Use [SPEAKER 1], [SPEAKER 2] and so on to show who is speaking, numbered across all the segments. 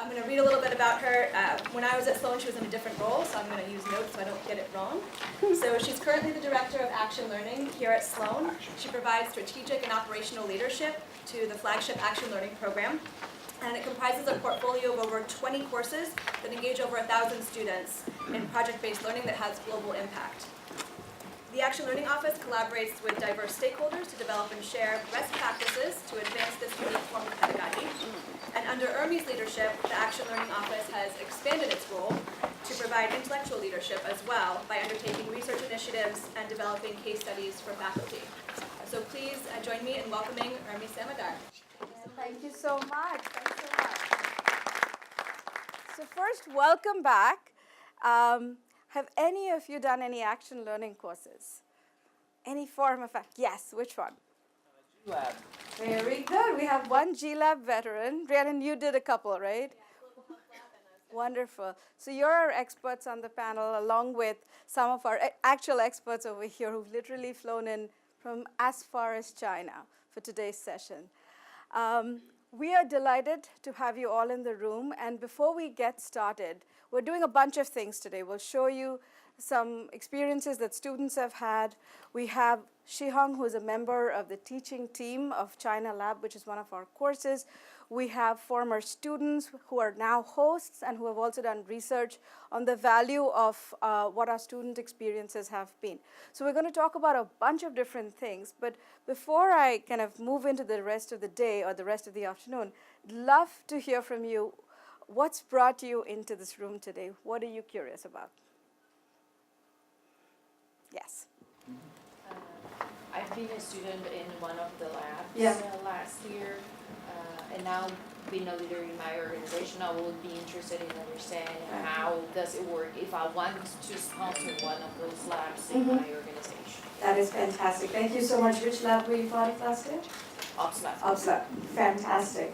[SPEAKER 1] I'm going to read a little bit about her. When I was at Sloan, she was in a different role, so I'm going to use notes so I don't get it wrong. So she's currently the Director of Action Learning here at Sloan. She provides strategic and operational leadership to the flagship Action Learning program. And it comprises a portfolio of over 20 courses that engage over 1,000 students in project-based learning that has global impact. The Action Learning Office collaborates with diverse stakeholders to develop and share best practices to advance this unique form of pedagogy. And under Urmi's leadership, the Action Learning Office has expanded its role to provide intellectual leadership as well by undertaking research initiatives and developing case studies for faculty. So please join me in welcoming Urmi Samadar.
[SPEAKER 2] Thank you so much. Thanks so much. So first, welcome back. Have any of you done any action learning courses? Any form of yes, which one?
[SPEAKER 3] G-Lab.
[SPEAKER 2] Very good. We have one G-Lab veteran. Rhiannon, you did a couple, right? Wonderful. So you're our experts on the panel, along with some of our actual experts over here who've literally flown in from as far as China for today's session. We are delighted to have you all in the room. And before we get started, we're doing a bunch of things today. We'll show you some experiences that students have had. We have Shih-Hung, who is a member of the teaching team of China Lab, which is one of our courses. We have former students who are now hosts and who have also done research on the value of what our student experiences have been. So we're going to talk about a bunch of different things. But before I kind of move into the rest of the day or the rest of the afternoon, I'd love to hear from you. What's brought you into this room today? What are you curious about? Yes.
[SPEAKER 4] I've been a student in one of the labs
[SPEAKER 2] Yeah.
[SPEAKER 4] Last year, and now being a leader in my organization, I will be interested in understanding how does it work if I want to sponsor one of those labs in my organization.
[SPEAKER 2] That is fantastic. Thank you so much. Which lab were you part of last year?
[SPEAKER 4] Ops lab.
[SPEAKER 2] Ops lab. Fantastic.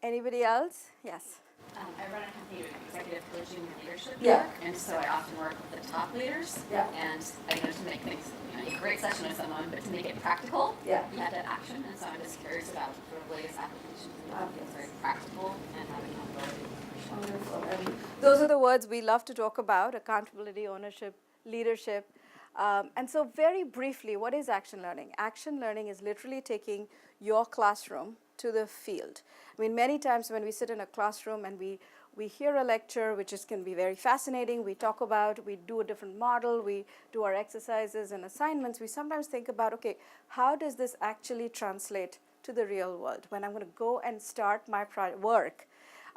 [SPEAKER 2] Anybody else? Yes.
[SPEAKER 5] I run a company doing executive coaching and leadership
[SPEAKER 2] Yeah.
[SPEAKER 5] work, and so I often work with the top leaders.
[SPEAKER 2] Yeah.
[SPEAKER 5] And I know to make things, a great session with someone, but to make it practical,
[SPEAKER 2] Yeah.
[SPEAKER 5] you have to have action. And so I'm just curious about sort of latest applications and how it's very practical and having accountability.
[SPEAKER 2] Wonderful. And those are the words we love to talk about: accountability, ownership, leadership. And so very briefly, what is action learning? Action learning is literally taking your classroom to the field. I mean, many times when we sit in a classroom and we hear a lecture, which can be very fascinating, we talk about, we do a different model, we do our exercises and assignments, we sometimes think about, okay, how does this actually translate to the real world? When I'm going to go and start my work,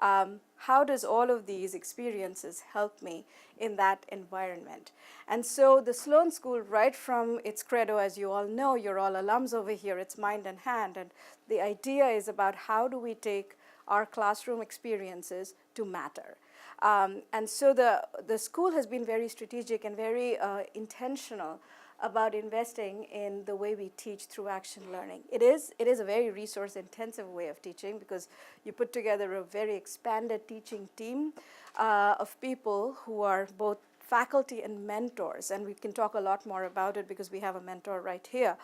[SPEAKER 2] how does all of these experiences help me in that environment? And so the Sloan School, right from its credo, as you all know, you're all alums over here, it's mind and hand. And the idea is about how do we take our classroom experiences to matter. And so the school has been very strategic and very intentional about investing in the way we teach through action learning. It is a very resource-intensive way of teaching because you put together a very expanded teaching team of people who are both faculty and mentors, and we can talk a lot more about it because we have a mentor right here.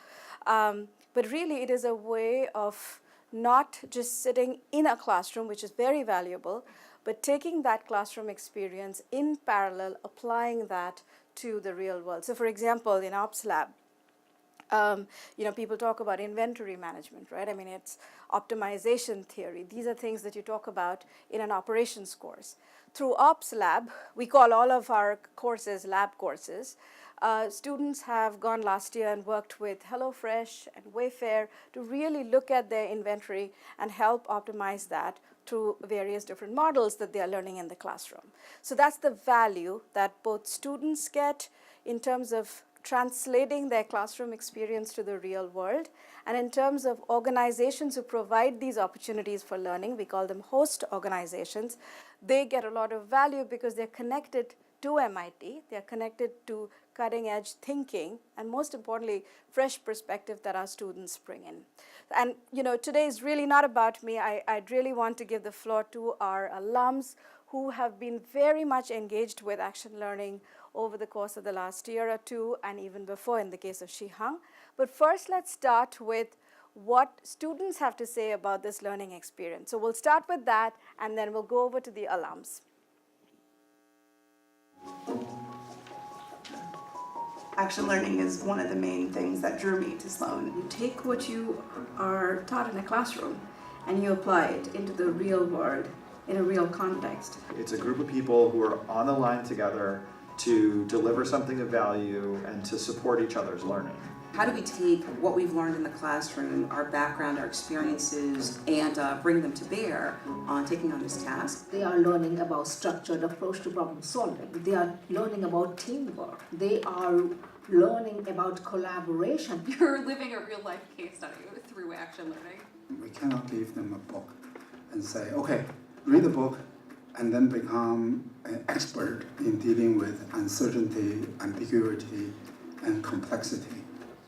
[SPEAKER 2] But really, it is a way of not just sitting in a classroom, which is very valuable, but taking that classroom experience in parallel, applying that to the real world. So for example, in Ops Lab, people talk about inventory management, right? I mean, it's optimization theory. These are things that you talk about in an operations course. Through Ops Lab, we call all of our courses lab courses. Students have gone last year and worked with HelloFresh and Wayfair to really look at their inventory and help optimize that through various different models that they are learning in the classroom. So that's the value that both students get in terms of translating their classroom experience to the real world, and in terms of organizations who provide these opportunities for learning, we call them host organizations, they get a lot of value because they're connected to MIT, they're connected to cutting edge thinking, and most importantly, fresh perspective that our students bring in. And today is really not about me. I'd really want to give the floor to our alums who have been very much engaged with action learning over the course of the last year or two, and even before in the case of Shih-Hung. But first, let's start with what students have to say about this learning experience. So we'll start with that, and then we'll go over to the alums.
[SPEAKER 3] Action learning is one of the main things that drew me to Sloan.
[SPEAKER 2] You take what you are taught in a classroom and you apply it into the real world in a real context.
[SPEAKER 6] It's a group of people who are on a line together to deliver something of value and to support each other's learning.
[SPEAKER 7] How do we take what we've learned in the classroom, our background, our experiences, and bring them to bear on taking on this task?
[SPEAKER 8] They are learning about structured approach to problem solving. They are learning about teamwork. They are learning about collaboration.
[SPEAKER 9] You're living a real life case study through action learning.
[SPEAKER 10] We cannot give them a book and say, okay, read the book and then become an expert in dealing with uncertainty, ambiguity, and complexity.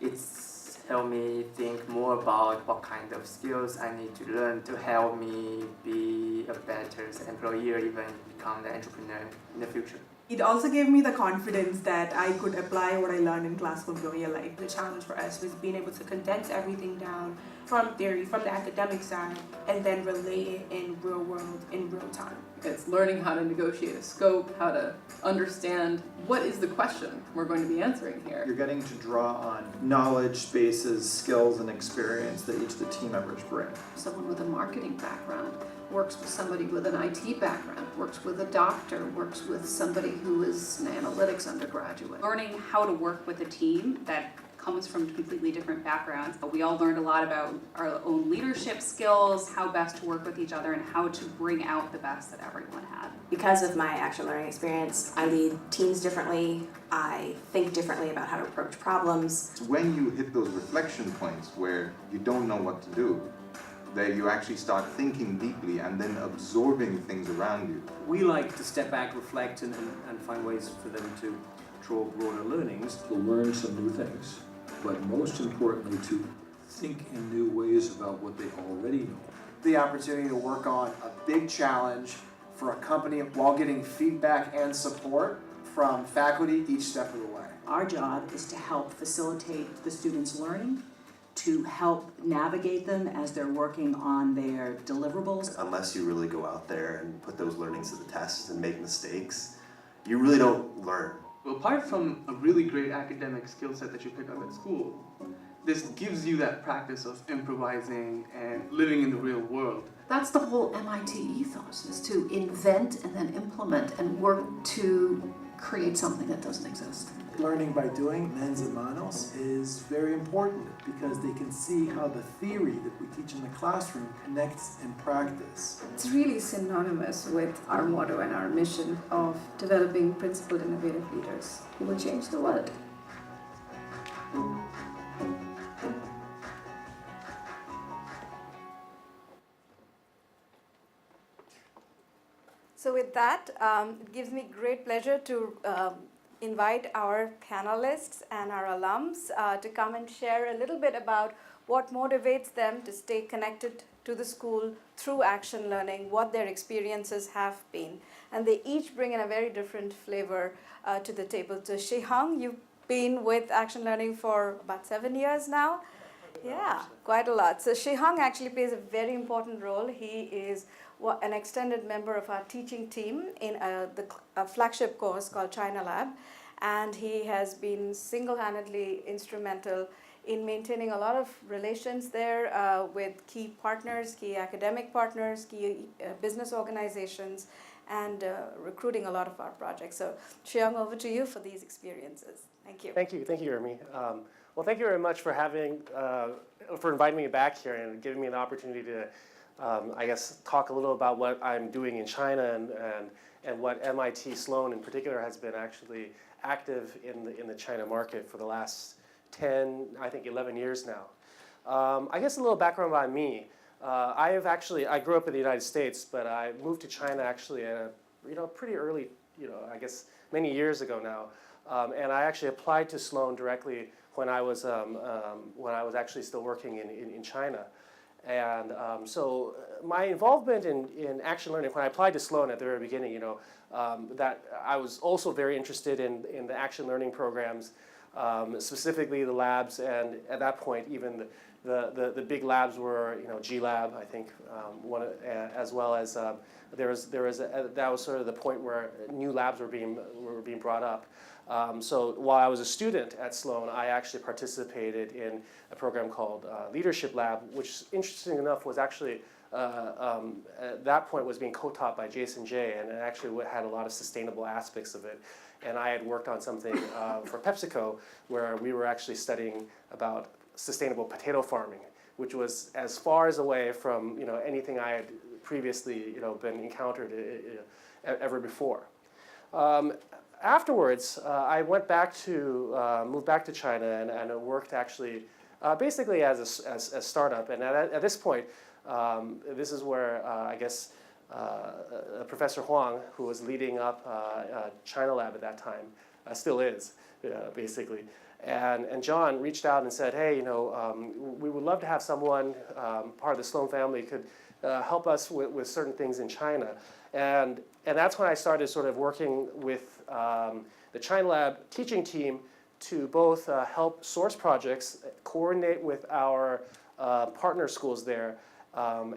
[SPEAKER 11] It's helped me think more about what kind of skills I need to learn to help me be a better employee or even become an entrepreneur in the future.
[SPEAKER 3] It also gave me the confidence that I could apply what I learned in classroom to real life.
[SPEAKER 12] The challenge for us was being able to condense everything down from theory, from the academic side, and then relay it in real world, in real time.
[SPEAKER 9] It's learning how to negotiate a scope, how to understand what is the question we're going to be answering here.
[SPEAKER 6] You're getting to draw on knowledge bases, skills, and experience that each of the team members bring.
[SPEAKER 9] Someone with a marketing background works with somebody with an IT background, works with a doctor, works with somebody who is an analytics undergraduate.
[SPEAKER 13] Learning how to work with a team that comes from completely different backgrounds. We all learned a lot about our own leadership skills, how best to work with each other, and how to bring out the best that everyone had.
[SPEAKER 14] Because of my action learning experience, I lead teams differently. I think differently about how to approach problems.
[SPEAKER 15] It's when you hit those reflection points where you don't know what to do, that you actually start thinking deeply and then absorbing things around you.
[SPEAKER 16] We like to step back, reflect, and find ways for them to draw broader learnings.
[SPEAKER 17] To learn some new things, but most importantly to think in new ways about what they already know.
[SPEAKER 18] The opportunity to work on a big challenge for a company while getting feedback and support from faculty each step of the way.
[SPEAKER 19] Our job is to help facilitate the students' learning, to help navigate them as they're working on their deliverables.
[SPEAKER 20] Unless you really go out there and put those learnings to the test and make mistakes, you really don't learn.
[SPEAKER 21] Well, apart from a really great academic skill set that you pick up at school, this gives you that practice of improvising and living in the real world.
[SPEAKER 8] That's the whole MIT ethos, is to invent and then implement and work to create something that doesn't exist.
[SPEAKER 22] Learning by doing, mens and manos, is very important because they can see how the theory that we teach in the classroom connects in practice.
[SPEAKER 2] It's really synonymous with our motto and our mission of developing principled, innovative leaders who will change the world. So with that, it gives me great pleasure to invite our panelists and our alums to come and share a little bit about what motivates them to stay connected to the school through action learning, what their experiences have been. And they each bring in a very different flavor to the table. So Shih-Hung, you've been with action learning for about 7 years now. Yeah, quite a lot. So Shih-Hung actually plays a very important role. He is an extended member of our teaching team in a flagship course called China Lab, and he has been single-handedly instrumental in maintaining a lot of relations there with key partners, key academic partners, key business organizations, and recruiting a lot of our projects. So Shih-Hung, over to you for these experiences. Thank you.
[SPEAKER 23] Thank you, Urmi. Well, thank you very much for inviting me back here and giving me an opportunity to, I guess, talk a little about what I'm doing in China and what MIT Sloan in particular has been actually active in the China market for the last 10, I think 11 years now. I guess a little background about me. I grew up in the United States, but I moved to China actually at a pretty early, I guess many years ago now. And I actually applied to Sloan directly when I was actually still working in China. And so my involvement in action learning, when I applied to Sloan at the very beginning, that I was also very interested in the action learning programs, specifically the labs, and at that point even the big labs were, G Lab, I think, as well as that was sort of the point where new labs were being brought up. So while I was a student at Sloan, I actually participated in a program called Leadership Lab, which, interesting enough, was actually at that point was being co-taught by Jason Jay, and it actually had a lot of sustainable aspects of it. And I had worked on something for PepsiCo where we were actually studying about sustainable potato farming, which was as far as away from anything I had previously been encountered ever before. Afterwards, I went back to moved back to China and worked actually basically as a startup. And at this point, this is where I guess Professor Wang, who was leading up China Lab at that time, still is basically. And John reached out and said, hey, we would love to have someone, part of the Sloan family, could help us with certain things in China. And that's when I started sort of working with the China Lab teaching team to both help source projects, coordinate with our partner schools there,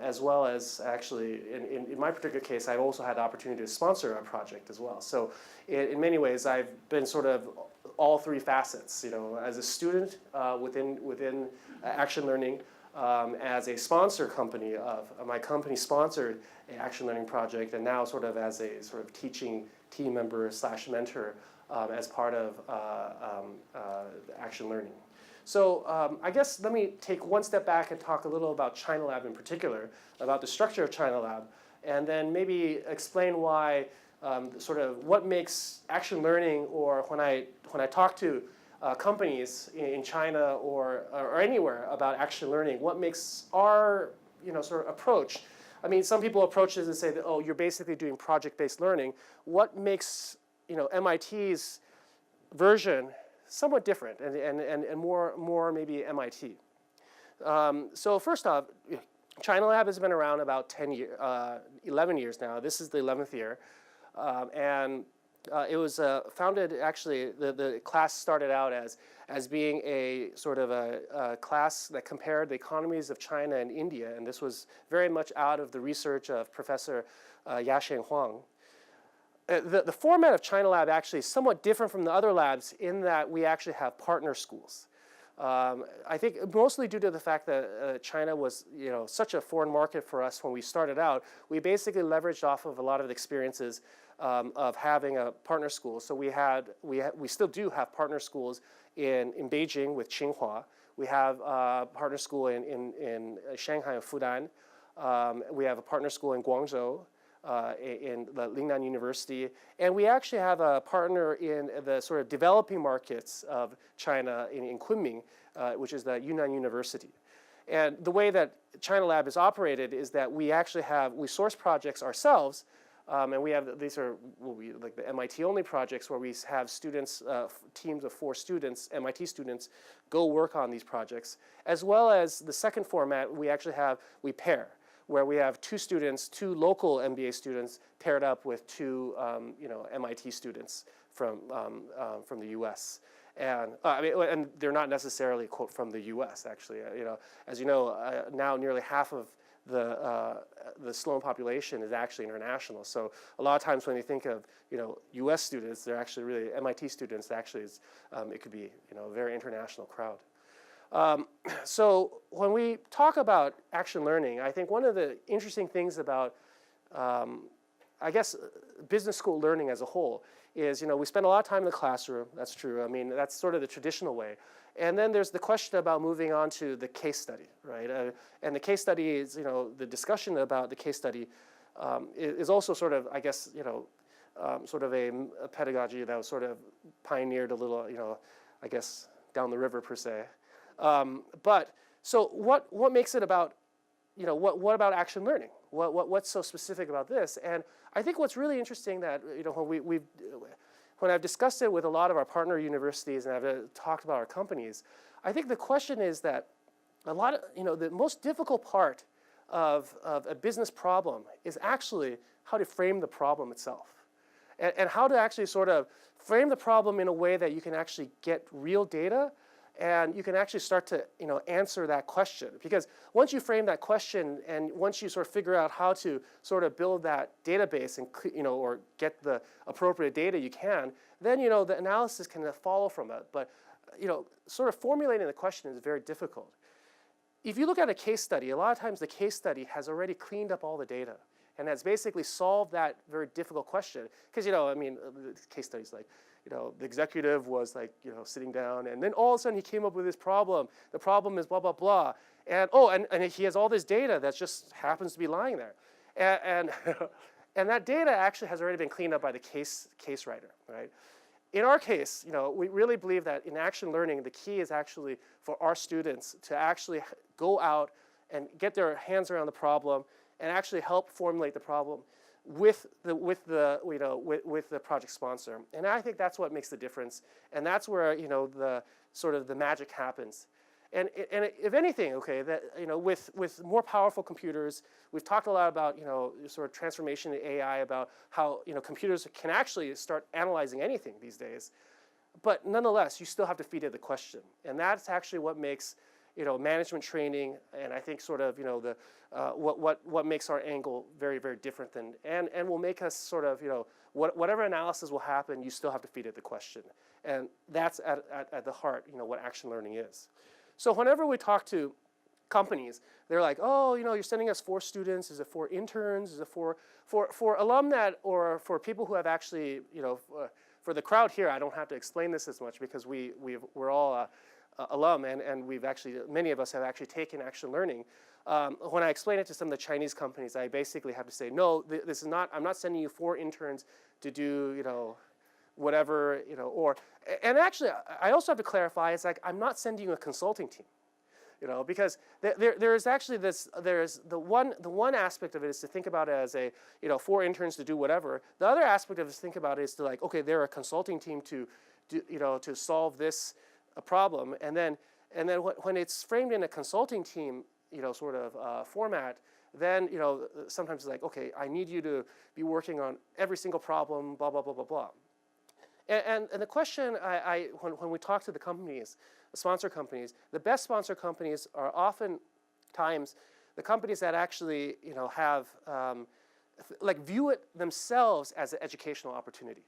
[SPEAKER 23] as well as actually, in my particular case, I also had the opportunity to sponsor a project as well. So in many ways, I've been sort of all three facets, as a student within Action Learning, as a sponsor company of my company sponsored an Action Learning project, and now sort of as a sort of teaching team member / mentor as part of Action Learning. So I guess let me take one step back and talk a little about China Lab in particular, about the structure of China Lab, and then maybe explain why sort of what makes Action Learning, or when I talk to companies in China or anywhere about Action Learning, what makes our sort of approach. I mean, some people approach this and say that, oh, you're basically doing project-based learning. What makes MIT's version somewhat different and more maybe MIT? So first off, China Lab has been around about 11 years now. This is the 11th year. And it was founded, actually, the class started out as being a sort of a class that compared the economies of China and India, and this was very much out of the research of Professor Yasheng Huang. The format of China Lab actually is somewhat different from the other labs in that we actually have partner schools. I think mostly due to the fact that China was such a foreign market for us when we started out, we basically leveraged off of a lot of the experiences of having a partner school. So we still do have partner schools in Beijing with Tsinghua. We have a partner school in Shanghai and Fudan. We have a partner school in Guangzhou, in the Lingnan University. And we actually have a partner in the sort of developing markets of China in Kunming, which is the Yunnan University. And the way that China Lab is operated is that we actually we source projects ourselves, and we have, these are like the MIT only projects where we have students, teams of 4 students, MIT students, go work on these projects. As well as the second format, we pair, where we have 2 students, 2 local MBA students paired up with 2 MIT students from the US. And and they're not necessarily, quote, from the US, actually. As you know, now nearly half of the Sloan population is actually international. So a lot of times when you think of US students, they're actually really MIT students. Actually, it could be a very international crowd. So when we talk about Action Learning, I think one of the interesting things about, I guess, business school learning as a whole is, we spend a lot of time in the classroom. That's true. I mean, that's sort of the traditional way. And then there's the question about moving on to the case study, right? And the case study is, the discussion about the case study is also sort of, I guess, sort of a pedagogy that was sort of pioneered a little, I guess, down the river per se. But so what makes it about, what about Action Learning? What's so specific about this? And I think what's really interesting that, when I've discussed it with a lot of our partner universities and I've talked about our companies, I think the question is that a lot of, the most difficult part of a business problem is actually how to frame the problem itself. And how to actually sort of frame the problem in a way that you can actually get real data and you can actually start to answer that question. Because once you frame that question and once you sort of figure out how to sort of build that database and or get the appropriate data you can, then the analysis can follow from it. But sort of formulating the question is very difficult. If you look at a case study, a lot of times the case study has already cleaned up all the data and has basically solved that very difficult question. Because I mean, the case studies like, the executive was like, sitting down, and then all of a sudden he came up with this problem. The problem is blah, blah, blah. And and he has all this data that just happens to be lying there. And that data actually has already been cleaned up by the case writer, right? In our case, we really believe that in action learning, the key is actually for our students to actually go out and get their hands around the problem and actually help formulate the problem with the project sponsor. And I think that's what makes the difference. And that's where the sort of the magic happens. And if anything, okay, that with more powerful computers, we've talked a lot about sort of transformation in AI, about how computers can actually start analyzing anything these days. But nonetheless, you still have to feed it the question, and that's actually what makes management training, and I think sort of the what makes our angle very, very different than and will make us sort of whatever analysis will happen, you still have to feed it the question, and that's at the heart what action learning is. So whenever we talk to companies, they're like, oh, you're sending us 4 students. Is it 4 interns? Is it for alumni or for people who have actually, for the crowd here, I don't have to explain this as much because we're all alum and we've actually, many of us have actually taken action learning. When I explain it to some of the Chinese companies, I basically have to say, no, this is not, I'm not sending you 4 interns to do, whatever, and actually, I also have to clarify, it's like, I'm not sending you a consulting team, because there's actually there's the one aspect of it is to think about it as 4 interns to do whatever. The other aspect of it is to think about it is to like, okay, they're a consulting team to do, to solve this problem, and then when it's framed in a consulting team, sort of format, then sometimes it's like, okay, I need you to be working on every single problem, blah, blah, blah, blah, blah. And the question when we talk to the companies, the sponsor companies, the best sponsor companies are oftentimes the companies that actually have view it themselves as an educational opportunity.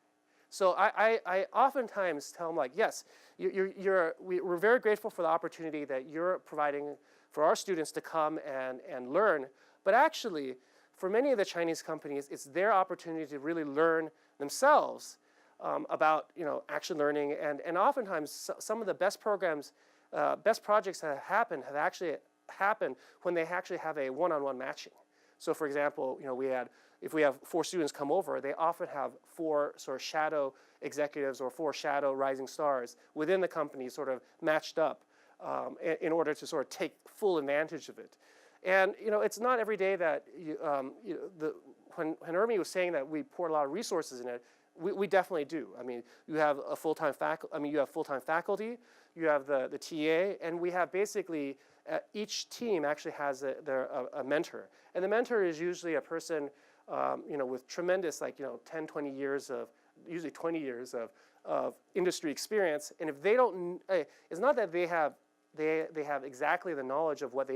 [SPEAKER 23] So I oftentimes tell them like, yes, we're very grateful for the opportunity that you're providing for our students to come and learn, but actually for many of the Chinese companies, it's their opportunity to really learn themselves about action learning, and oftentimes some of the best programs, best projects that have actually happened when they actually have a one-on-one matching. So for example, if we have 4 students come over, they often have 4 sort of shadow executives or 4 shadow rising stars within the company sort of matched up in order to sort of take full advantage of it. And it's not every day that when Urmi was saying that we pour a lot of resources in it, we definitely do. I mean, you have a full-time faculty. You have full-time faculty. You have the TA, and we have basically each team actually has a mentor, and the mentor is usually a person with tremendous 10, 20 years of usually 20 years of industry experience. And if they don't, it's not that they have exactly the knowledge of what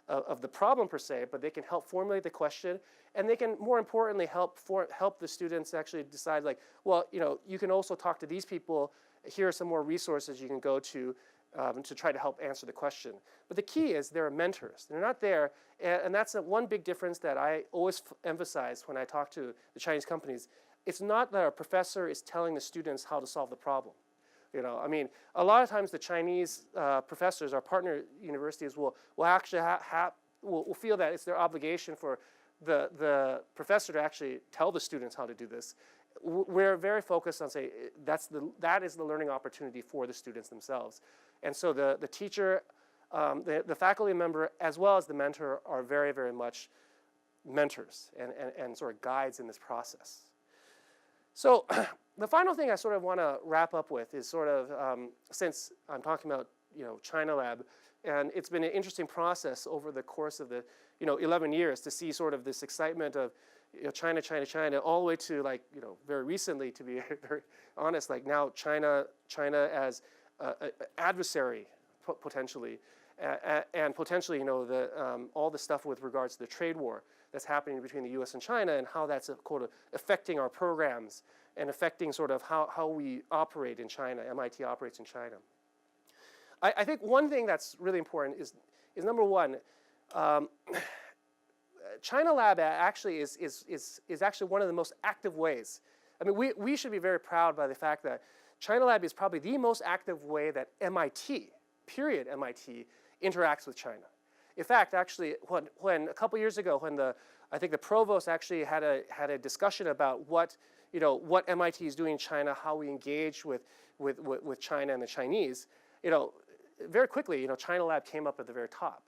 [SPEAKER 23] of the problem per se, but they can help formulate the question, and they can, more importantly, help the students actually decide like, well, you can also talk to these people. Here are some more resources you can go to try to help answer the question. But the key is they're mentors. They're not there, and that's one big difference that I always emphasize when I talk to the Chinese companies. It's not that a professor is telling the students how to solve the problem. I mean, a lot of times the Chinese professors, our partner universities, will actually will feel that it's their obligation for the professor to actually tell the students how to do this. We're very focused on saying that is the learning opportunity for the students themselves. And so the teacher, the faculty member, as well as the mentor are very, very much mentors and sort of guides in this process. So the final thing I sort of want to wrap up with is sort of, since I'm talking about China Lab, and it's been an interesting process over the course of the 11 years to see sort of this excitement of China, China, China, all the way to very recently, to be very honest, like now China as an adversary potentially, and potentially, you know, all the stuff with regards to the trade war that's happening between the U.S. and China, and how that's affecting our programs and affecting sort of how we operate in China, MIT operates in China. I think one thing that's really important is number one, China Lab actually is actually one of the most active ways. I mean, we should be very proud by the fact that China Lab is probably the most active way that MIT, period, MIT, interacts with China. In fact, actually, when a couple years ago, when I think the provost actually had a discussion about what MIT is doing in China, how we engage with China and the Chinese, very quickly, China Lab came up at the very top.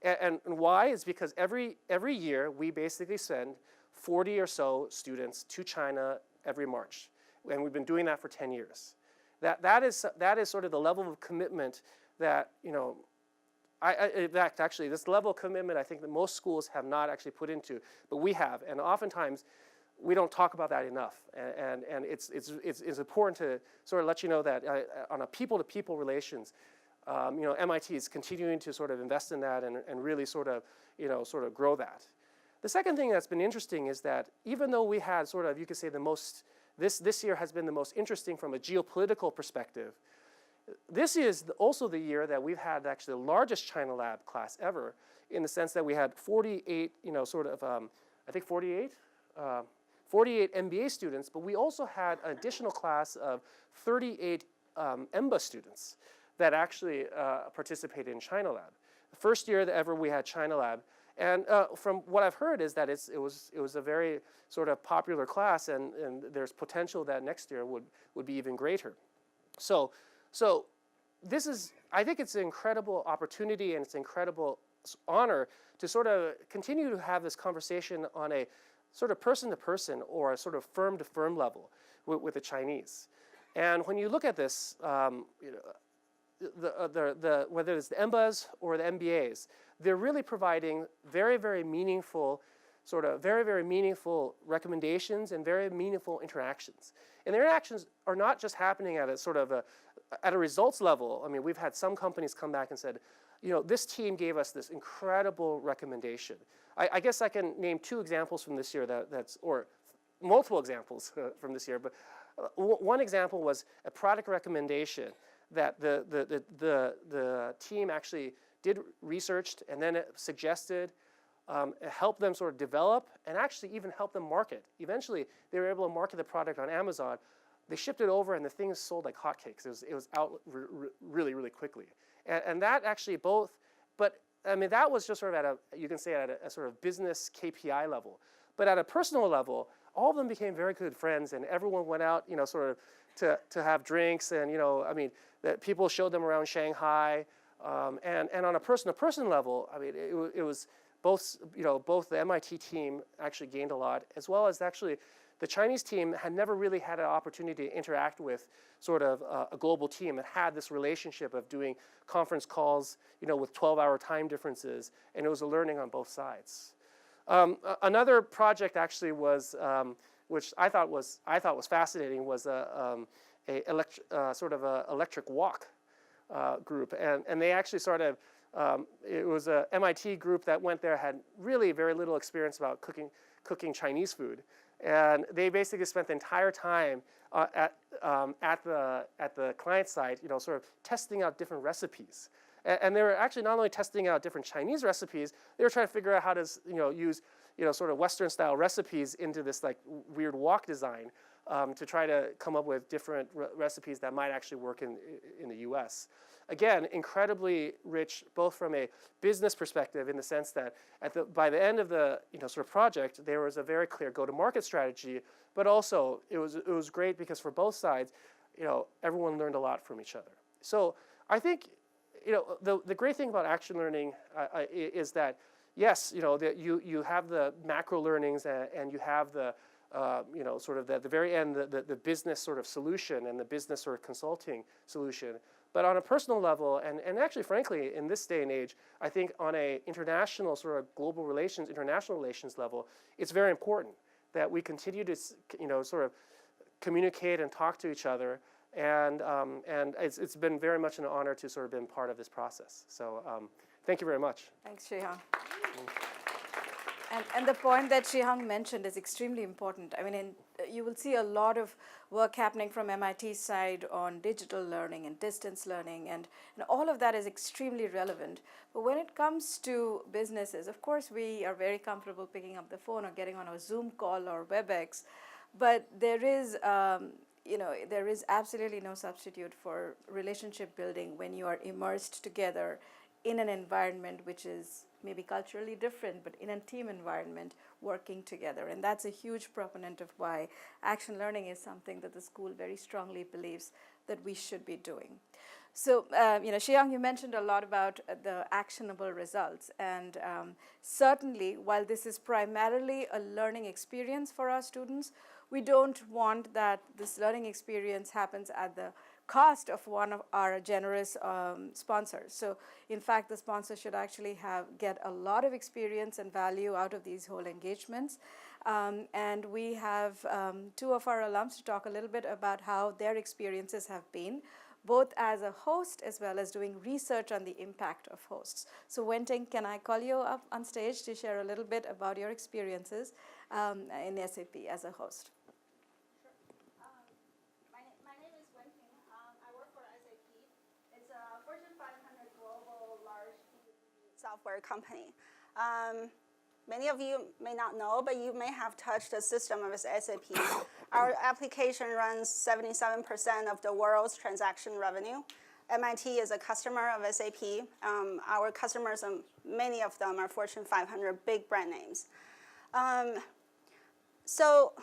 [SPEAKER 23] And why? Is because every year we basically send 40 or so students to China every March, and we've been doing that for 10 years. That is sort of the level of commitment that in fact, actually, this level of commitment I think that most schools have not actually put into, but we have, and oftentimes we don't talk about that enough. And it's important to sort of let you know that on a people-to-people relations, MIT is continuing to sort of invest in that and really sort of grow that. The second thing that's been interesting is that even though we had sort of, you could say this year has been the most interesting from a geopolitical perspective, this is also the year that we've had actually the largest China Lab class ever, in the sense that we had 48, I think 48 MBA students, but we also had an additional class of 38 EMBA students that actually participated in China Lab. The first year that ever we had China Lab. And from what I've heard is that it was a very sort of popular class, and there's potential that next year would be even greater. So this is, I think it's an incredible opportunity, and it's an incredible honor to sort of continue to have this conversation on a sort of person-to-person or a sort of firm-to-firm level with the Chinese. And when you look at this, whether it's the EMBAs or the MBAs, they're really providing very, very meaningful recommendations and very meaningful interactions. And the interactions are not just happening at a results level. I mean, we've had some companies come back and said, this team gave us this incredible recommendation. I guess I can name two examples from this year or multiple examples from this year, but one example was a product recommendation that the team actually did researched and then it suggested, helped them sort of develop, and actually even help them market. Eventually, they were able to market the product on Amazon. They shipped it over, and the thing sold like hotcakes. It was out really, really quickly. And that actually but I mean, that was just sort of you can say at a sort of business KPI level. But at a personal level, all of them became very good friends, and everyone went out, sort of to have drinks, and I mean, that people showed them around Shanghai, and on a person-to-person level, I mean, it was both the MIT team actually gained a lot, as well as actually the Chinese team had never really had an opportunity to interact with sort of a global team and had this relationship of doing conference calls, with 12-hour time differences, and it was a learning on both sides. Another project actually was, which I thought was fascinating, was a sort of a electric walk group, and they actually sort of it was a MIT group that went there, had really very little experience about cooking Chinese food, and they basically spent the entire time at the client side, sort of testing out different recipes. And they were actually not only testing out different Chinese recipes, they were trying to figure out how to use sort of Western style recipes into this like weird wok design to try to come up with different recipes that might actually work in the US. Again, incredibly rich, both from a business perspective in the sense that by the end of the sort of project, there was a very clear go-to-market strategy, but also it was great because for both sides, everyone learned a lot from each other. So I think the great thing about action learning is that yes, that you have the macro learnings and you have the sort of at the very end the business sort of solution and the business sort of consulting solution. But on a personal level, and actually, frankly, in this day and age, I think on a international sort of global relations, international relations level, it's very important that we continue to sort of communicate and talk to each other, And it's been very much an honor to sort of been part of this process. So thank you very much.
[SPEAKER 2] Thanks, Shih-Hung. And the point that Shih-Hung mentioned is extremely important. I mean, you will see a lot of work happening from MIT's side on digital learning and distance learning, and all of that is extremely relevant. But when it comes to businesses, of course, we are very comfortable picking up the phone or getting on a Zoom call or WebEx, but there is there is absolutely no substitute for relationship building when you are immersed together in an environment which is maybe culturally different, but in a team environment, working together. And that's a huge proponent of why action learning is something that the school very strongly believes that we should be doing. So, Shih-Hung, you mentioned a lot about the actionable results. And certainly, while this is primarily a learning experience for our students, we don't want that this learning experience happens at the cost of one of our generous sponsors. So in fact, the sponsor should actually get a lot of experience and value out of these whole engagements. And we have two of our alums to talk a little bit about how their experiences have been, both as a host as well as doing research on the impact of hosts. So Wen-Ting, can I call you up on stage to share a little bit about your experiences in SAP as a host?
[SPEAKER 1] Software company. Many of you may not know, but you may have touched the system of SAP. Our application runs 77% of the world's transaction revenue. MIT is a customer of SAP. Our customers, many of them are Fortune 500 big brand names. So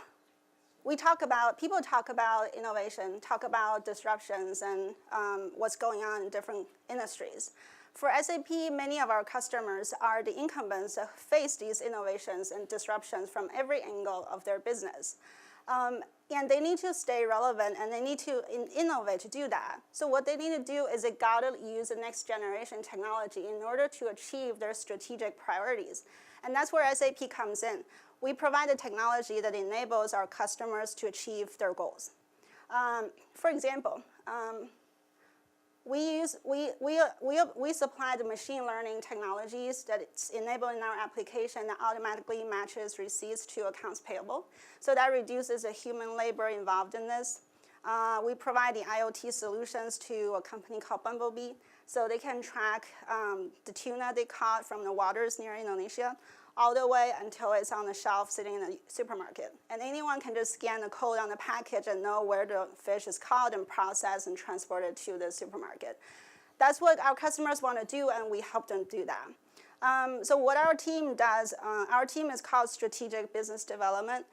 [SPEAKER 1] people talk about innovation, talk about disruptions and what's going on in different industries. For SAP, many of our customers are the incumbents that face these innovations and disruptions from every angle of their business. And they need to stay relevant and they need to innovate to do that. So what they need to do is they gotta use the next generation technology in order to achieve their strategic priorities. And that's where SAP comes in. We provide a technology that enables our customers to achieve their goals. For example, we supply the machine learning technologies that it's enabling our application that automatically matches receipts to accounts payable. So that reduces the human labor involved in this. We provide the IoT solutions to a company called Bumblebee, so they can track the tuna they caught from the waters near Indonesia all the way until it's on the shelf sitting in the supermarket. And anyone can just scan the code on the package and know where the fish is caught and processed and transported to the supermarket. That's what our customers want to do, and we help them do that. So what our team does, our team is called Strategic Business Development.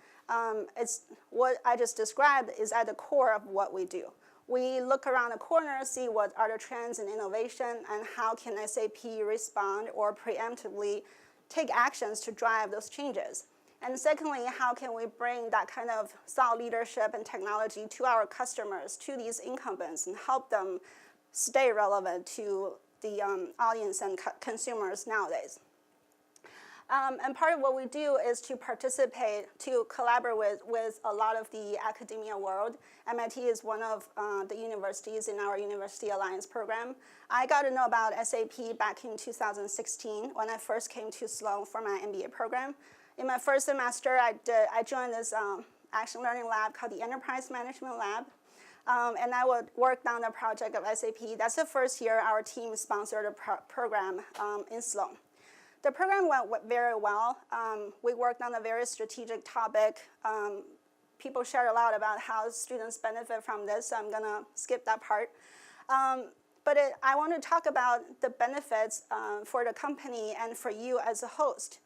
[SPEAKER 1] It's what I just described is at the core of what we do. We look around the corner, see what are the trends in innovation, and how can SAP respond or preemptively take actions to drive those changes. And secondly, how can we bring that kind of thought leadership and technology to our customers, to these incumbents, and help them stay relevant to the audience and consumers nowadays. And part of what we do is to participate, to collaborate with a lot of the academia world. MIT is one of the universities in our University Alliance program. I got to know about SAP back in 2016 when I first came to Sloan for my MBA program. In my first semester, I joined this action learning lab called the Enterprise Management Lab. And I would work on the project of SAP. That's the first year our team sponsored a program in Sloan. The program went very well. We worked on a very strategic topic. People shared a lot about how students benefit from this, so I'm gonna skip that part. But I want to talk about the benefits for the company and for you as a host.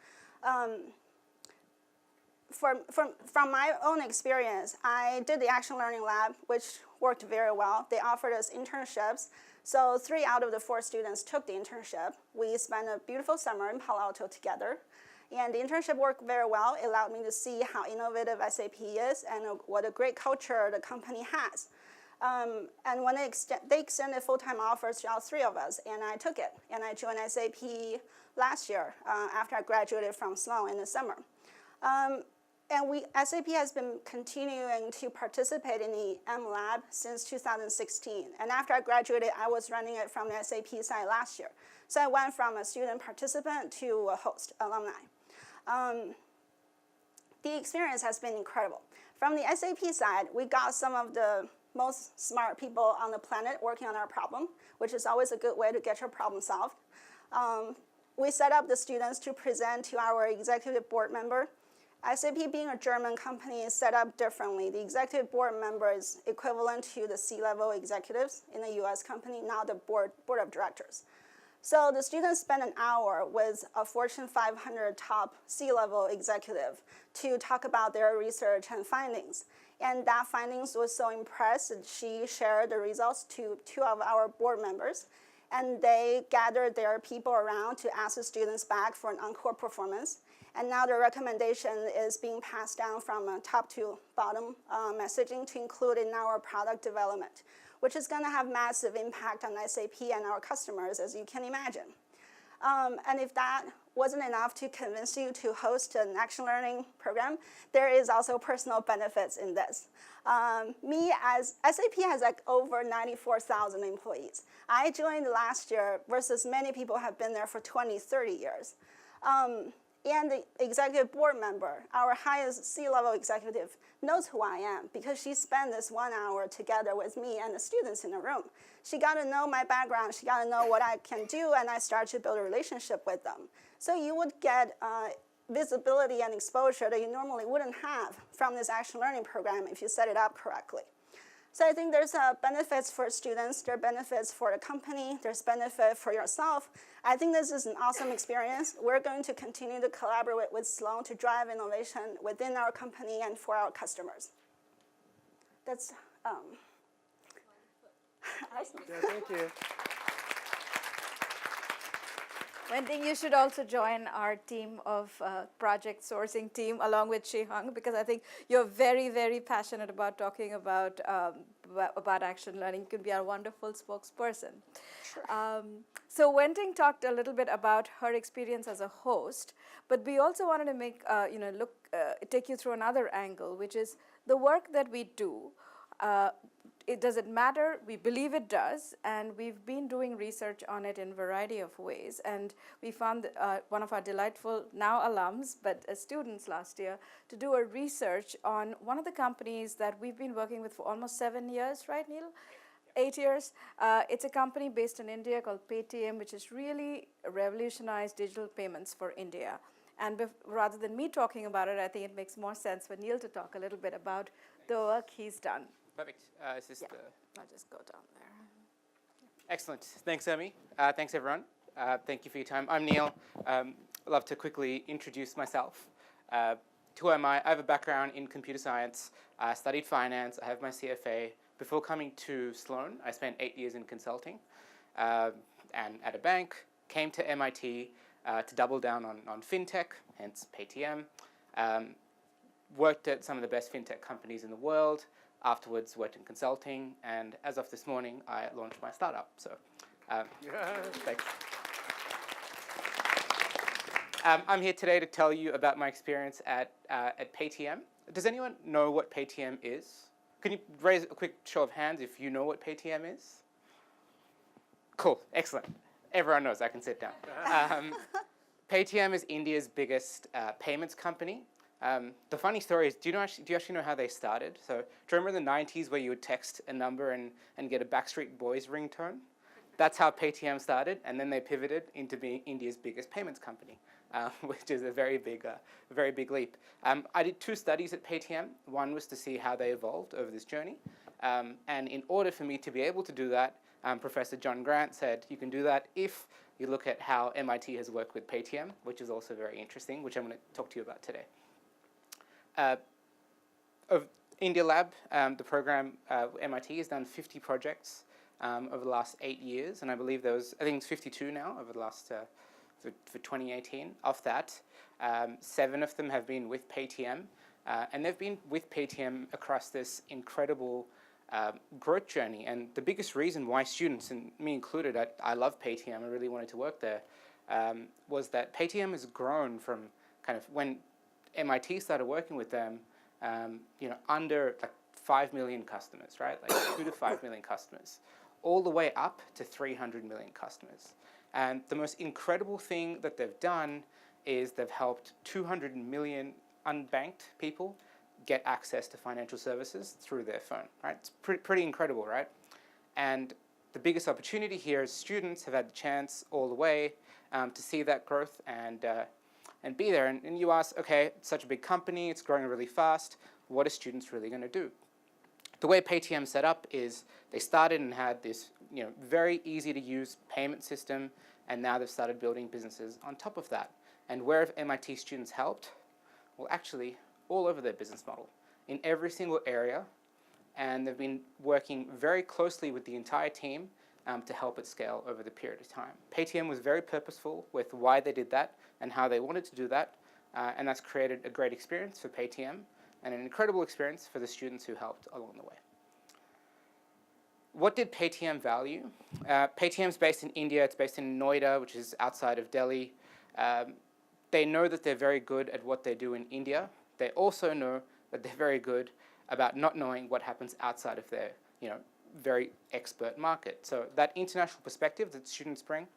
[SPEAKER 1] From my own experience, I did the Action Learning Lab, which worked very well. They offered us internships. So 3 out of the 4 students took the internship. We spent a beautiful summer in Palo Alto together. And the internship worked very well. It allowed me to see how innovative SAP is and what a great culture the company has. And when they extended full-time offers to all 3 of us, and I took it. And I joined SAP last year after I graduated from Sloan in the summer. SAP has been continuing to participate in the M Lab since 2016. And after I graduated, I was running it from the SAP side last year. So I went from a student participant to a host, alumni. The experience has been incredible. From the SAP side, we got some of the most smart people on the planet working on our problem, which is always a good way to get your problem solved. We set up the students to present to our executive board member. SAP being a German company is set up differently. The executive board member is equivalent to the C-level executives in a US company, not the board of directors. So the students spend an hour with a Fortune 500 top C-level executive to talk about their research and findings. And that findings was so impressed that she shared the results to 2 of our board members. And they gathered their people around to ask the students back for an encore performance. And now the recommendation is being passed down from top to bottom messaging to include in our product development, which is going to have massive impact on SAP and our customers, as you can imagine. And if that wasn't enough to convince you to host an action learning program, there is also personal benefits in this. SAP has like over 94,000 employees. I joined last year versus many people have been there for 20, 30 years. And the executive board member, our highest C-level executive, knows who I am because she spent this 1 hour together with me and the students in the room. She got to know my background, she got to know what I can do, and I started to build a relationship with them. So you would get visibility and exposure that you normally wouldn't have from this action learning program if you set it up correctly. So I think there's benefits for students, there are benefits for the company, there's benefit for yourself. I think this is an awesome experience. We're going to continue to collaborate with Sloan to drive innovation within our company and for our customers. That's awesome.
[SPEAKER 23] Yeah, thank you.
[SPEAKER 2] Wending, you should also join our team of project sourcing team along with Shih-Hung, because I think you're very, very passionate about talking about action learning. You could be our wonderful spokesperson. Sure. So Wending talked a little bit about her experience as a host, but we also wanted to make take you through another angle, which is the work that we do. Does it matter? We believe it does, and we've been doing research on it in a variety of ways. And we found one of our delightful, now alums, but students last year, to do a research on one of the companies that we've been working with for almost 7 years, right, Neel? 8 years. It's a company based in India called Paytm, which has really revolutionized digital payments for India. And rather than me talking about it, I think it makes more sense for Neel to talk a little bit about the work he's done.
[SPEAKER 4] Perfect. Is this
[SPEAKER 2] I'll just go down there.
[SPEAKER 4] Excellent. Thanks, Urmi. Thanks, everyone. Thank you for your time. I'm Neel. I'd love to quickly introduce myself. Who am I? I have a background in computer science. I studied finance. I have my CFA. Before coming to Sloan, I spent 8 years in consulting and at a bank. Came to MIT to double down on fintech, hence Paytm. Worked at some of the best fintech companies in the world. Afterwards, worked in consulting, and as of this morning, I launched my startup. So, thanks. I'm here today to tell you about my experience at Paytm. Does anyone know what Paytm is? Can you raise a quick show of hands if you know what Paytm is? Cool, excellent. Everyone knows. I can sit down. Paytm is India's biggest payments company. The funny story is, do you actually know how they started? So, do you remember in the 90s where you would text a number and get a Backstreet Boys ringtone? That's how Paytm started, and then they pivoted into being India's biggest payments company, which is a very big leap. I did 2 studies at Paytm. One was to see how they evolved over this journey, and in order for me to be able to do that, Professor John Grant said you can do that if you look at how MIT has worked with Paytm, which is also very interesting, which I'm going to talk to you about today. Of India Lab, the program MIT has done 50 projects over the last 8 years, and I believe I think it's 52 now over the last for 2018. Of that, 7 of them have been with Paytm, and they've been with Paytm across this incredible growth journey. And the biggest reason why students, and me included, I love Paytm, I really wanted to work there, was that Paytm has grown from kind of when MIT started working with them, under like 5 million customers, right? Like 2 to 5 million customers, all the way up to 300 million customers. And the most incredible thing that they've done is they've helped 200 million unbanked people get access to financial services through their phone, right? It's pretty incredible, right? And the biggest opportunity here is students have had the chance all the way to see that growth and be there. And you ask, okay, it's such a big company, it's growing really fast, what are students really going to do? The way Paytm set up is they started and had this very easy to use payment system, and now they've started building businesses on top of that. And where have MIT students helped? Well, actually, all over their business model, in every single area, and they've been working very closely with the entire team to help it scale over the period of time. Paytm was very purposeful with why they did that and how they wanted to do that, and that's created a great experience for Paytm and an incredible experience for the students who helped along the way. What did Paytm value? Paytm is based in India. It's based in Noida, which is outside of Delhi. They know that they're very good at what they do in India. They also know that they're very good about not knowing what happens outside of their, very expert market. So that international perspective that students bring,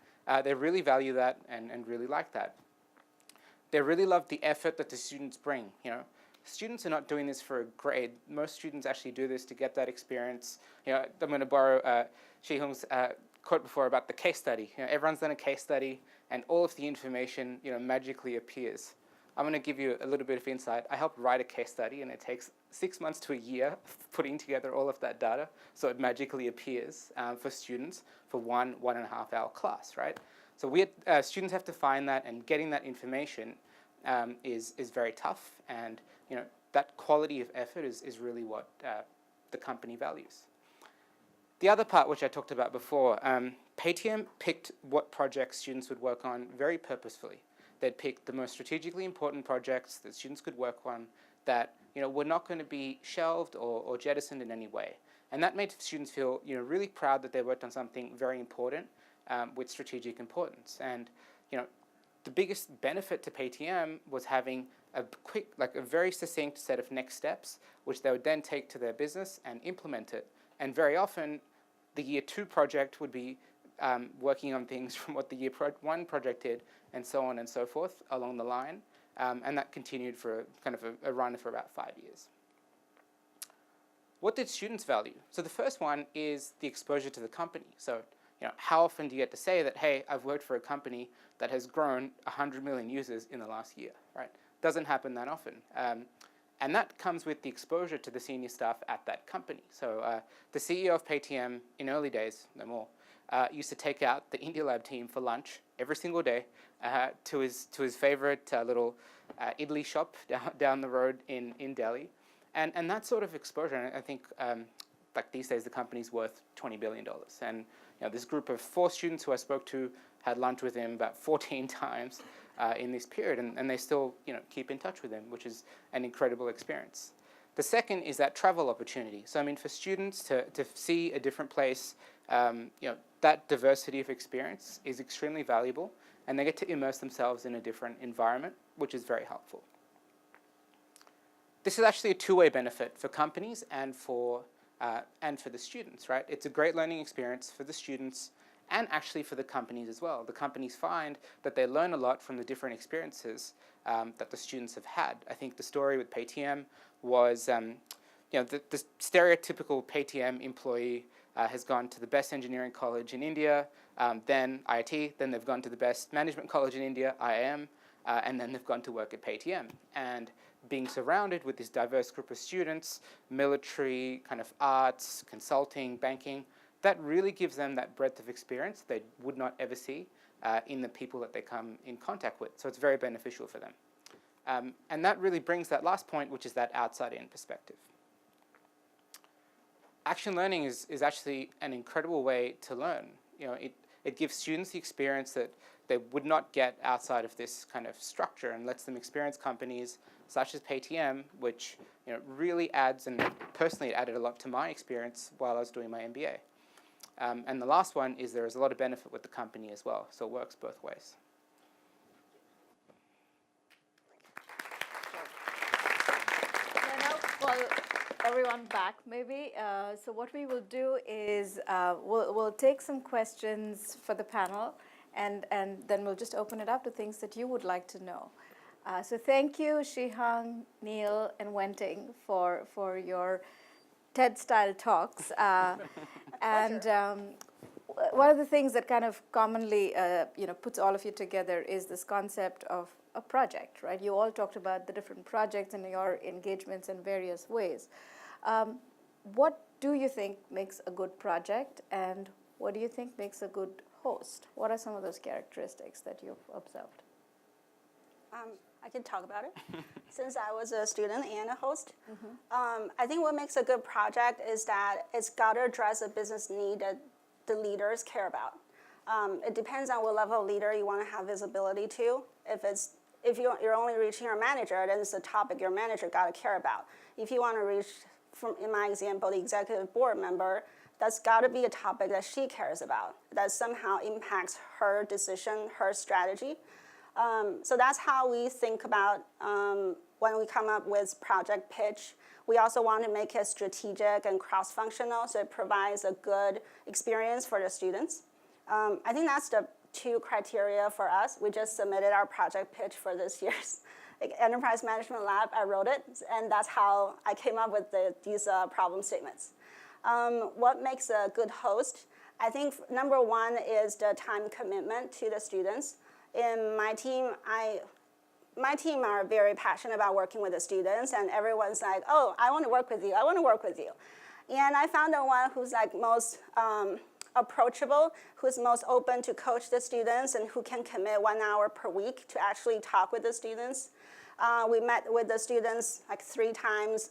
[SPEAKER 4] they really value that and really like that. They really love the effort that the students bring. Students are not doing this for a grade. Most students actually do this to get that experience. I'm going to borrow Shih-Hung's quote before about the case study. Everyone's done a case study, and all of the information, magically appears. I'm going to give you a little bit of insight. I helped write a case study, and it takes 6 months to a year putting together all of that data, so it magically appears for students for 1.5 hour class, right? So students have to find that, and getting that information is very tough, and that quality of effort is really what the company values. The other part, which I talked about before, Paytm picked what projects students would work on very purposefully. They'd pick the most strategically important projects that students could work on that were not going to be shelved or jettisoned in any way. And that made students feel really proud that they worked on something very important with strategic importance. And the biggest benefit to Paytm was having a very succinct set of next steps, which they would then take to their business and implement it. And very often, the year 2 project would be working on things from what the year 1 project did, and so on and so forth along the line. And that continued for kind of a run for about 5 years. What did students value? So the first one is the exposure to the company. So how often do you get to say that, hey, I've worked for a company that has grown 100 million users in the last year, right? Doesn't happen that often. And that comes with the exposure to the senior staff at that company. So the CEO of Paytm in early days, no more, used to take out the India Lab team for lunch every single day to his favorite little idli shop down the road in Delhi. And that sort of exposure, I think, like these days, the company's worth $20 billion. And this group of 4 students who I spoke to had lunch with him about 14 times in this period, and they still keep in touch with him, which is an incredible experience. The second is that travel opportunity. So I mean, for students to see a different place, that diversity of experience is extremely valuable, and they get to immerse themselves in a different environment, which is very helpful. This is actually a two-way benefit for companies and for the students, right? It's a great learning experience for the students and actually for the companies as well. The companies find that they learn a lot from the different experiences that the students have had. I think the story with Paytm was, the stereotypical Paytm employee has gone to the best engineering college in India, then IIT, then they've gone to the best management college in India, IIM, and then they've gone to work at Paytm. And being surrounded with this diverse group of students, military, kind of arts, consulting, banking, that really gives them that breadth of experience they would not ever see in the people that they come in contact with. So it's very beneficial for them. And that really brings that last point, which is that outside-in perspective. Action learning is actually an incredible way to learn. It gives students the experience that they would not get outside of this kind of structure, and lets them experience companies such as Paytm, which really adds, and personally it added a lot to my experience while I was doing my MBA. And the last one is there is a lot of benefit with the company as well, so it works both ways.
[SPEAKER 2] call everyone back maybe. So what we will do is we'll take some questions for the panel, and then we'll just open it up to things that you would like to know. So thank you, Shih-Hung, Neel, and Wenting for your TED-style talks. And one of the things that kind of commonly puts all of you together is this concept of a project, right? You all talked about the different projects and your engagements in various ways. What do you think makes a good project, and what do you think makes a good host? What are some of those characteristics that you've observed?
[SPEAKER 1] I can talk about it. Since I was a student and a host, I think what makes a good project is that it's got to address a business need that the leaders care about. It depends on what level of leader you want to have visibility to. If you're only reaching your manager, then it's a topic your manager got to care about. If you want to reach, in my example, the executive board member, that's got to be a topic that she cares about, that somehow impacts her decision, her strategy. So that's how we think about when we come up with project pitch. We also want to make it strategic and cross-functional, so it provides a good experience for the students. I think that's the two criteria for us. We just submitted our project pitch for this year's Enterprise Management Lab. I wrote it, and that's how I came up with these problem statements. What makes a good host? I think number one is the time commitment to the students. In my team, my team are very passionate about working with the students, and everyone's like, oh, I want to work with you, I want to work with you. And I found the one who's like most approachable, who's most open to coach the students, and who can commit 1 hour per week to actually talk with the students. We met with the students like 3 times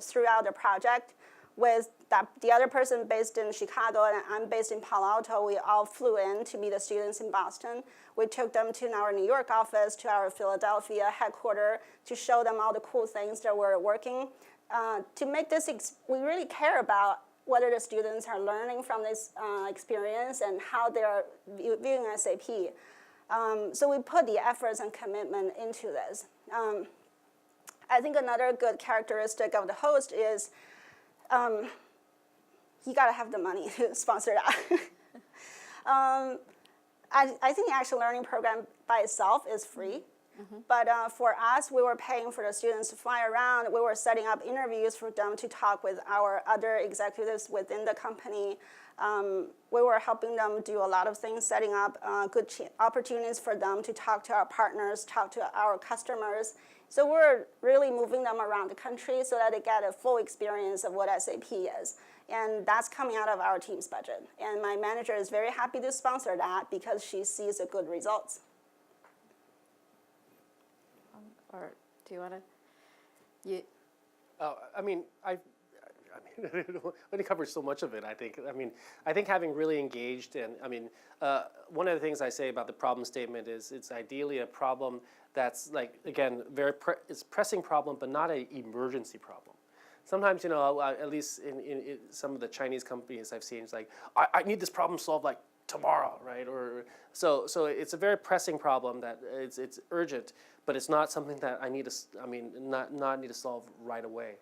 [SPEAKER 1] throughout the project. With the other person based in Chicago and I'm based in Palo Alto, we all flew in to meet the students in Boston. We took them to our New York office, to our Philadelphia headquarters, to show them all the cool things that we're working. To make this, we really care about whether the students are learning from this experience and how they're viewing SAP. So we put the efforts and commitment into this. I think another good characteristic of the host is you got to have the money to sponsor that. I think the Action Learning Program by itself is free. But for us, we were paying for the students to fly around. We were setting up interviews for them to talk with our other executives within the company. We were helping them do a lot of things, setting up good opportunities for them to talk to our partners, talk to our customers. So we're really moving them around the country so that they get a full experience of what SAP is. And that's coming out of our team's budget. And my manager is very happy to sponsor that because she sees the good results.
[SPEAKER 2] Or do you want to?
[SPEAKER 23] I mean, it only covers so much of it, I think. I think having really engaged and, one of the things I say about the problem statement is it's ideally a problem that's like, again, it's a pressing problem, but not an emergency problem. Sometimes, at least in some of the Chinese companies I've seen, it's like, I need this problem solved like tomorrow, right? Or so it's a very pressing problem that it's urgent, but it's not something that I need to, not need to solve right away.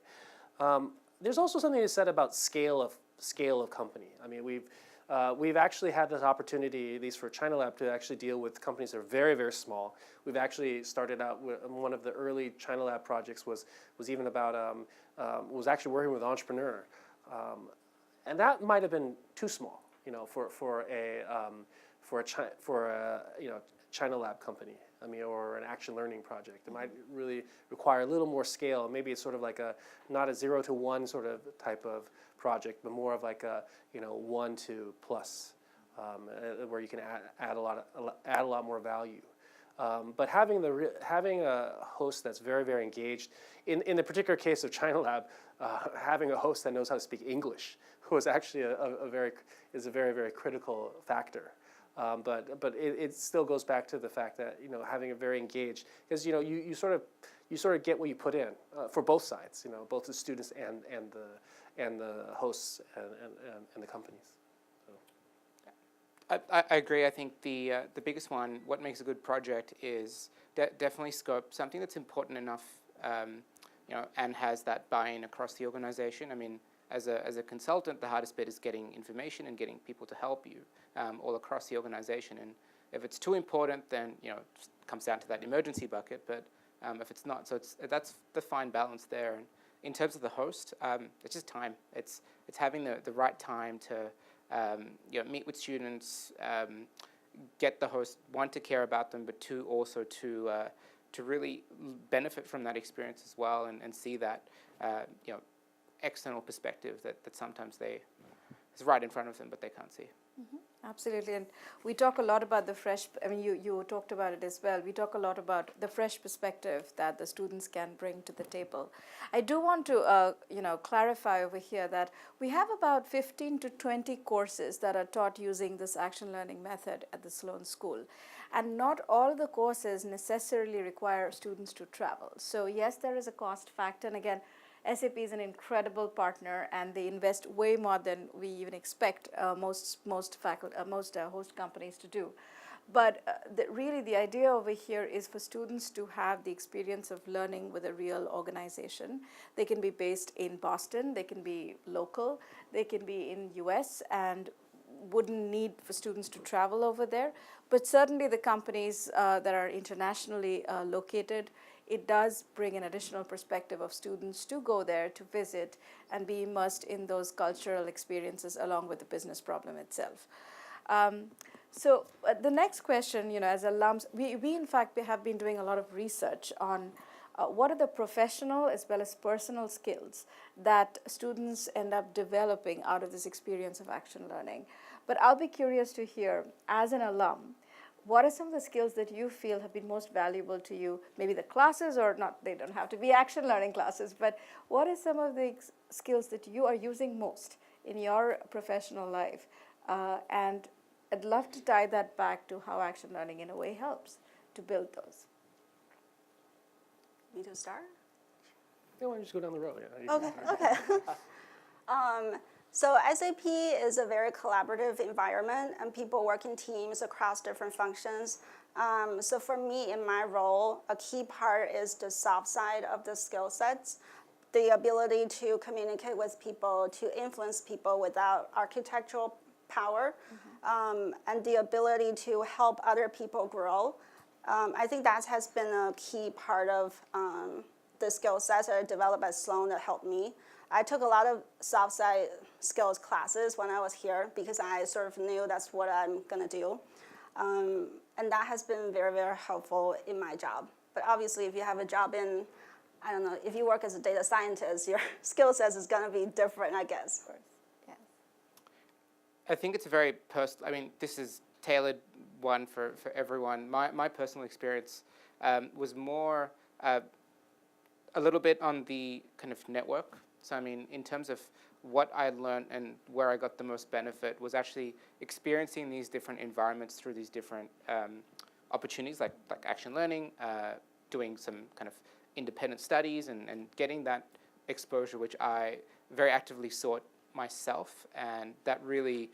[SPEAKER 23] There's also something to be said about scale of company. I mean, we've actually had this opportunity, at least for China Lab, to actually deal with companies that are very, very small. We've actually started out with one of the early China Lab projects was even about was actually working with an entrepreneur, and that might have been too small, for a China Lab company. Or an action learning project. It might really require a little more scale. Maybe it's sort of like not a 0 to 1 sort of type of project, but more of like a 1 to plus, where you can add a lot more value. But having a host that's very, very engaged, in the particular case of China Lab, having a host that knows how to speak English was actually a very, very critical factor. But it still goes back to the fact that having a very engaged, because you sort of get what you put in for both sides, both the students and the hosts and the companies. So.
[SPEAKER 4] I agree. I think the biggest one, what makes a good project, is definitely scope, something that's important enough and has that buy-in across the organization. I mean, as a consultant, the hardest bit is getting information and getting people to help you all across the organization. And if it's too important, then it comes down to that emergency bucket. But if it's not, so that's the fine balance there. And in terms of the host, it's just time. It's having the right time to meet with students, get the host, one, to care about them, but two, also to really benefit from that experience as well, and see that external perspective that sometimes it's right in front of them, but they can't see.
[SPEAKER 2] Mm-hmm. Absolutely, and we talk a lot about the fresh, I mean, you talked about it as well. We talk a lot about the fresh perspective that the students can bring to the table. I do want to, clarify over here that we have about 15 to 20 courses that are taught using this action learning method at the Sloan School. And not all the courses necessarily require students to travel. So yes, there is a cost factor, and again, SAP is an incredible partner, and they invest way more than we even expect most host companies to do. But really the idea over here is for students to have the experience of learning with a real organization. They can be based in Boston, they can be local, they can be in US, and wouldn't need for students to travel over there. But certainly the companies that are internationally located, it does bring an additional perspective of students to go there to visit and be immersed in those cultural experiences along with the business problem itself. So the next question, as alums, we in fact have been doing a lot of research on what are the professional as well as personal skills that students end up developing out of this experience of action learning. But I'll be curious to hear, as an alum, what are some of the skills that you feel have been most valuable to you? Maybe the classes, or not, they don't have to be action learning classes, but what are some of the skills that you are using most in your professional life? And I'd love to tie that back to how action learning in a way helps to build those.
[SPEAKER 1] Me to start?
[SPEAKER 23] No, why don't you just go down the road? Yeah,
[SPEAKER 1] Okay. So SAP is a very collaborative environment, and people work in teams across different functions. So for me, in my role, a key part is the soft side of the skill sets, the ability to communicate with people, to influence people without architectural power, and the ability to help other people grow. I think that has been a key part of the skill sets that are developed at Sloan that helped me. I took a lot of soft side skills classes when I was here because I sort of knew that's what I'm going to do. And that has been very, very helpful in my job. But obviously, if you have a job in, I don't know, if you work as a data scientist, your skill sets is going to be different, I guess.
[SPEAKER 2] Of course, yeah.
[SPEAKER 4] I think it's a very personal, I mean, this is tailored one for everyone. My personal experience was more a little bit on the kind of network. So I mean, in terms of what I learned and where I got the most benefit was actually experiencing these different environments through these different opportunities, like action learning, doing some kind of independent studies, and getting that exposure, which I very actively sought myself, and that really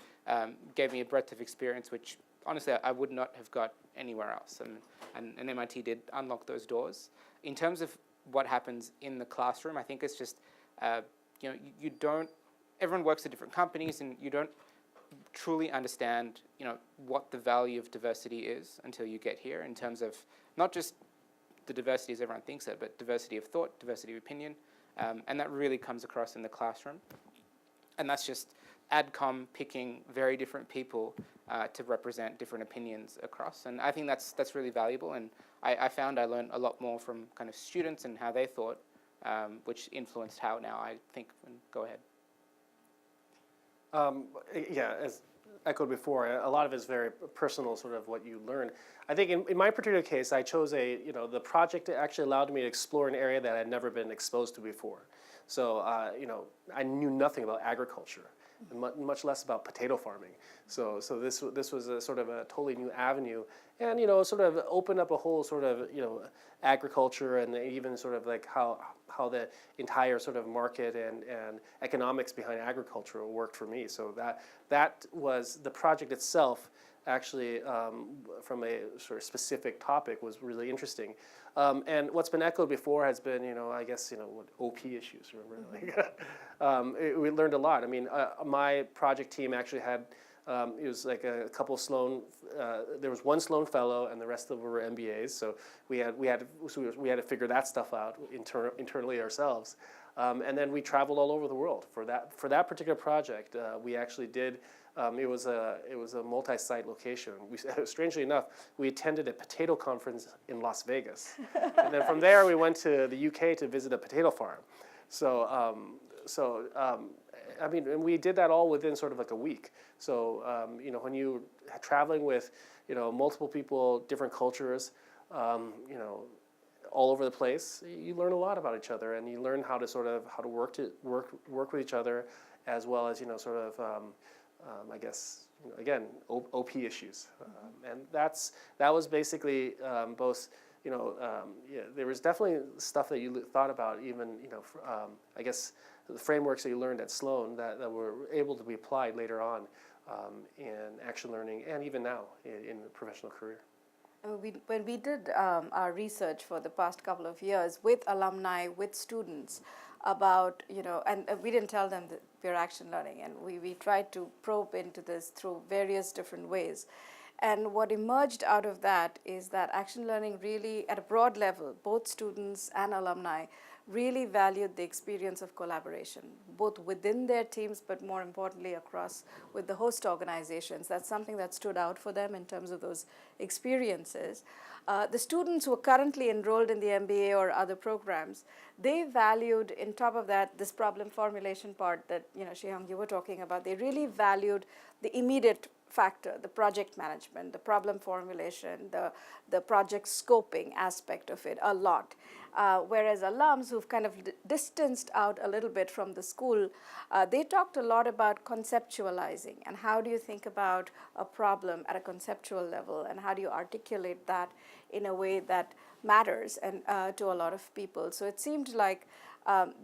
[SPEAKER 4] gave me a breadth of experience, which honestly I would not have got anywhere else, and MIT did unlock those doors. In terms of what happens in the classroom, I think it's just you don't, everyone works at different companies, and you don't truly understand, what the value of diversity is until you get here, in terms of not just the diversity as everyone thinks it, but diversity of thought, diversity of opinion, and that really comes across in the classroom. And that's just AdCom picking very different people to represent different opinions across. And I think that's really valuable, and I found I learned a lot more from kind of students and how they thought, which influenced how now I think and go ahead.
[SPEAKER 23] Yeah, as echoed before, a lot of it is very personal, sort of what you learn. I think in my particular case, I chose the project actually allowed me to explore an area that I'd never been exposed to before. So, I knew nothing about agriculture, and much less about potato farming. So this was a sort of a totally new avenue, and sort of opened up a whole sort of agriculture, and even sort of like how the entire sort of market and economics behind agriculture worked for me. So that was the project itself actually from a sort of specific topic was really interesting. And what's been echoed before has been, I guess, what OP issues, remember? We learned a lot. I mean, my project team actually had, it was like a couple of Sloan, there was one Sloan fellow and the rest of them were MBAs. So we had to figure that stuff out internally ourselves. And then we traveled all over the world for that particular project. We actually did. It was a multi-site location. Strangely enough, we attended a potato conference in Las Vegas, and then from there we went to the UK to visit a potato farm. So I mean, and we did that all within sort of like a week. So when you're traveling with multiple people, different cultures, all over the place, you learn a lot about each other, and you learn how to work with each other, as well as I guess again OP issues, and that was basically both. There was definitely stuff that you thought about, even I guess the frameworks that you learned at Sloan that were able to be applied later on in action learning, and even now in the professional career.
[SPEAKER 2] When we did our research for the past couple of years with alumni, with students, about, and we didn't tell them that we're action learning, and we tried to probe into this through various different ways. And what emerged out of that is that action learning really, at a broad level, both students and alumni really valued the experience of collaboration, both within their teams, but more importantly across with the host organizations. That's something that stood out for them in terms of those experiences. The students who are currently enrolled in the MBA or other programs, they valued, in top of that, this problem formulation part that Shih-Hung, you were talking about. They really valued the immediate factor, the project management, the problem formulation, the project scoping aspect of it a lot. Whereas alums who've kind of distanced out a little bit from the school, they talked a lot about conceptualizing and how do you think about a problem at a conceptual level, and how do you articulate that in a way that matters and to a lot of people. So it seemed like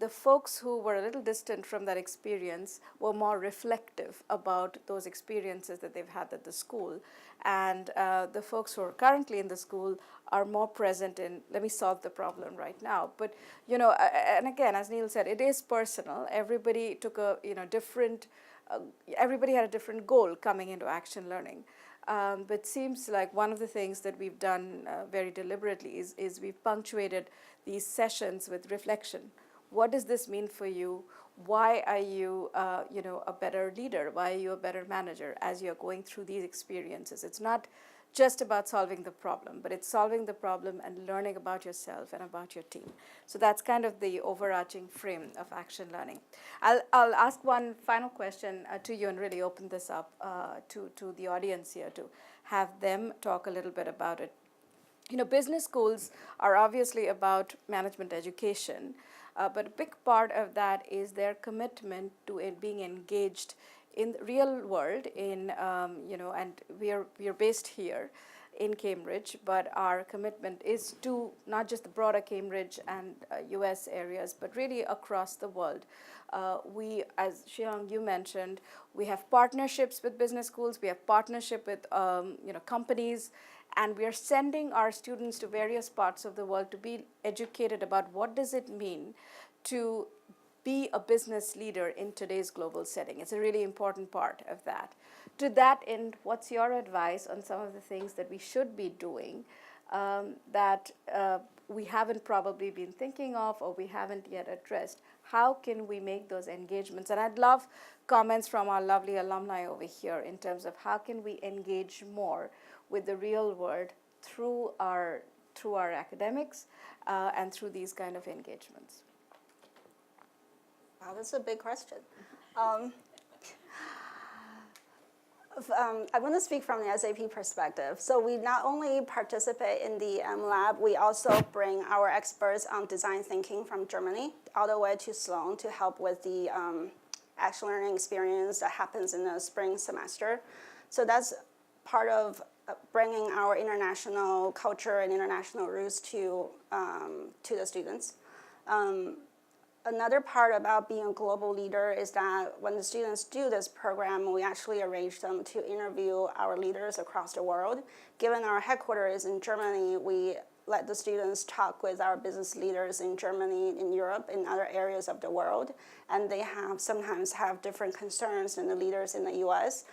[SPEAKER 2] the folks who were a little distant from that experience were more reflective about those experiences that they've had at the school. And the folks who are currently in the school are more present in, let me solve the problem right now. But, and again, as Neel said, it is personal. Everybody took a, different, everybody had a different goal coming into action learning. But it seems like one of the things that we've done very deliberately is we've punctuated these sessions with reflection. What does this mean for you? Why are you, a better leader? Why are you a better manager as you're going through these experiences? It's not just about solving the problem, but it's solving the problem and learning about yourself and about your team. So that's kind of the overarching frame of action learning. I'll ask one final question to you and really open this up to the audience here to have them talk a little bit about it. Business schools are obviously about management education, but a big part of that is their commitment to being engaged in the real world. And we are based here in Cambridge, but our commitment is to not just the broader Cambridge and U.S. areas, but really across the world. We, as Shih-Hung, you mentioned, we have partnerships with business schools. We have partnership with companies. And we are sending our students to various parts of the world to be educated about what does it mean to be a business leader in today's global setting. It's a really important part of that. To that end, what's your advice on some of the things that we should be doing that we haven't probably been thinking of or we haven't yet addressed? How can we make those engagements? And I'd love comments from our lovely alumni over here in terms of how can we engage more with the real world through our academics and through these kind of engagements.
[SPEAKER 1] Wow, that's a big question. I want to speak from the SAP perspective. So we not only participate in the lab, we also bring our experts on design thinking from Germany all the way to Sloan to help with the action learning experience that happens in the spring semester. So that's part of bringing our international culture and international roots to the students. another part about being a global leader is that when the students do this program, we actually arrange them to interview our leaders across the world. Given our headquarters in Germany, we let the students talk with our business leaders in Germany, in Europe, in other areas of the world, and they sometimes have different concerns than the leaders in the U.S.,